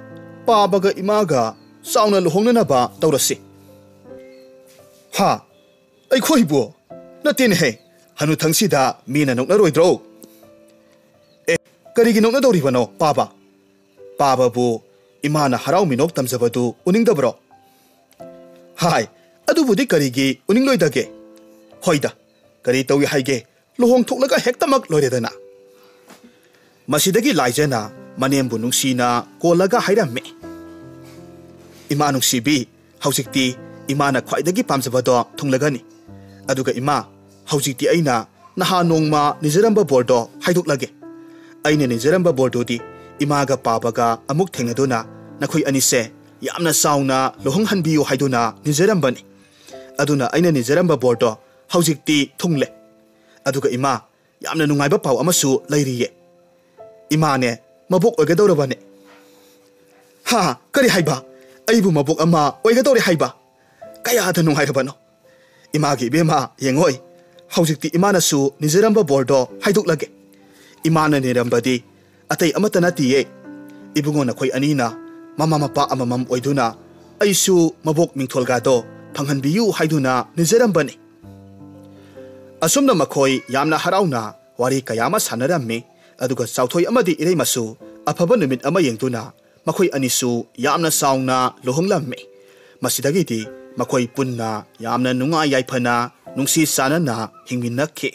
[SPEAKER 1] pabaga imaga sauna luhongnanaba tawrasi ha aikhoibu natin he hanu thangsida mina noknaroidro karigi noknadoribano paba bu imana harau minok tamjabadu uningdabro hai adubudi karigi uningloidage hoida kari tawi haige lohong thoklaga hektamak loiredana masidagi laijana manembu nungsina kolaga hairamme ima nungsibi haujikti imana khwaidagi pamjabado thunglagani aduga ima haujikti aina naha nongma nizaramba bordo haiduklage aina nizaramba bordodi imaga pabaga amuk thengaduna nakhoi anise yamna sauna lohong hanbiyo haiduna nizarambani aduna aina nizaramba bordo haujikti thungle aduga ima yamna nungaiba pau amasu leiriye imane mabuk oigadorabane Ha, kari haiba. Aibu mabuk ama oigadori haiba. Kaya da nunghairbano. Imagi bema yengoi. Haujikti imana su nizaramba bordo haiduk lage. Imana nirambadi atay amata natiye. Ibungo na koy anina mama mapa amamam oiduna aisu mabok mingtholgado phanghanbiyu haiduna nizarambani. Asumna makoy yamna harauna wari kayama sanarammi aduga sauthoi amadi irei masu afaba numit ama yengtuna makoy anisu yamna sauna lohonglammi. Masidagiti makoy punna yamna nunga yaipana nungsi sanana hingminakhe.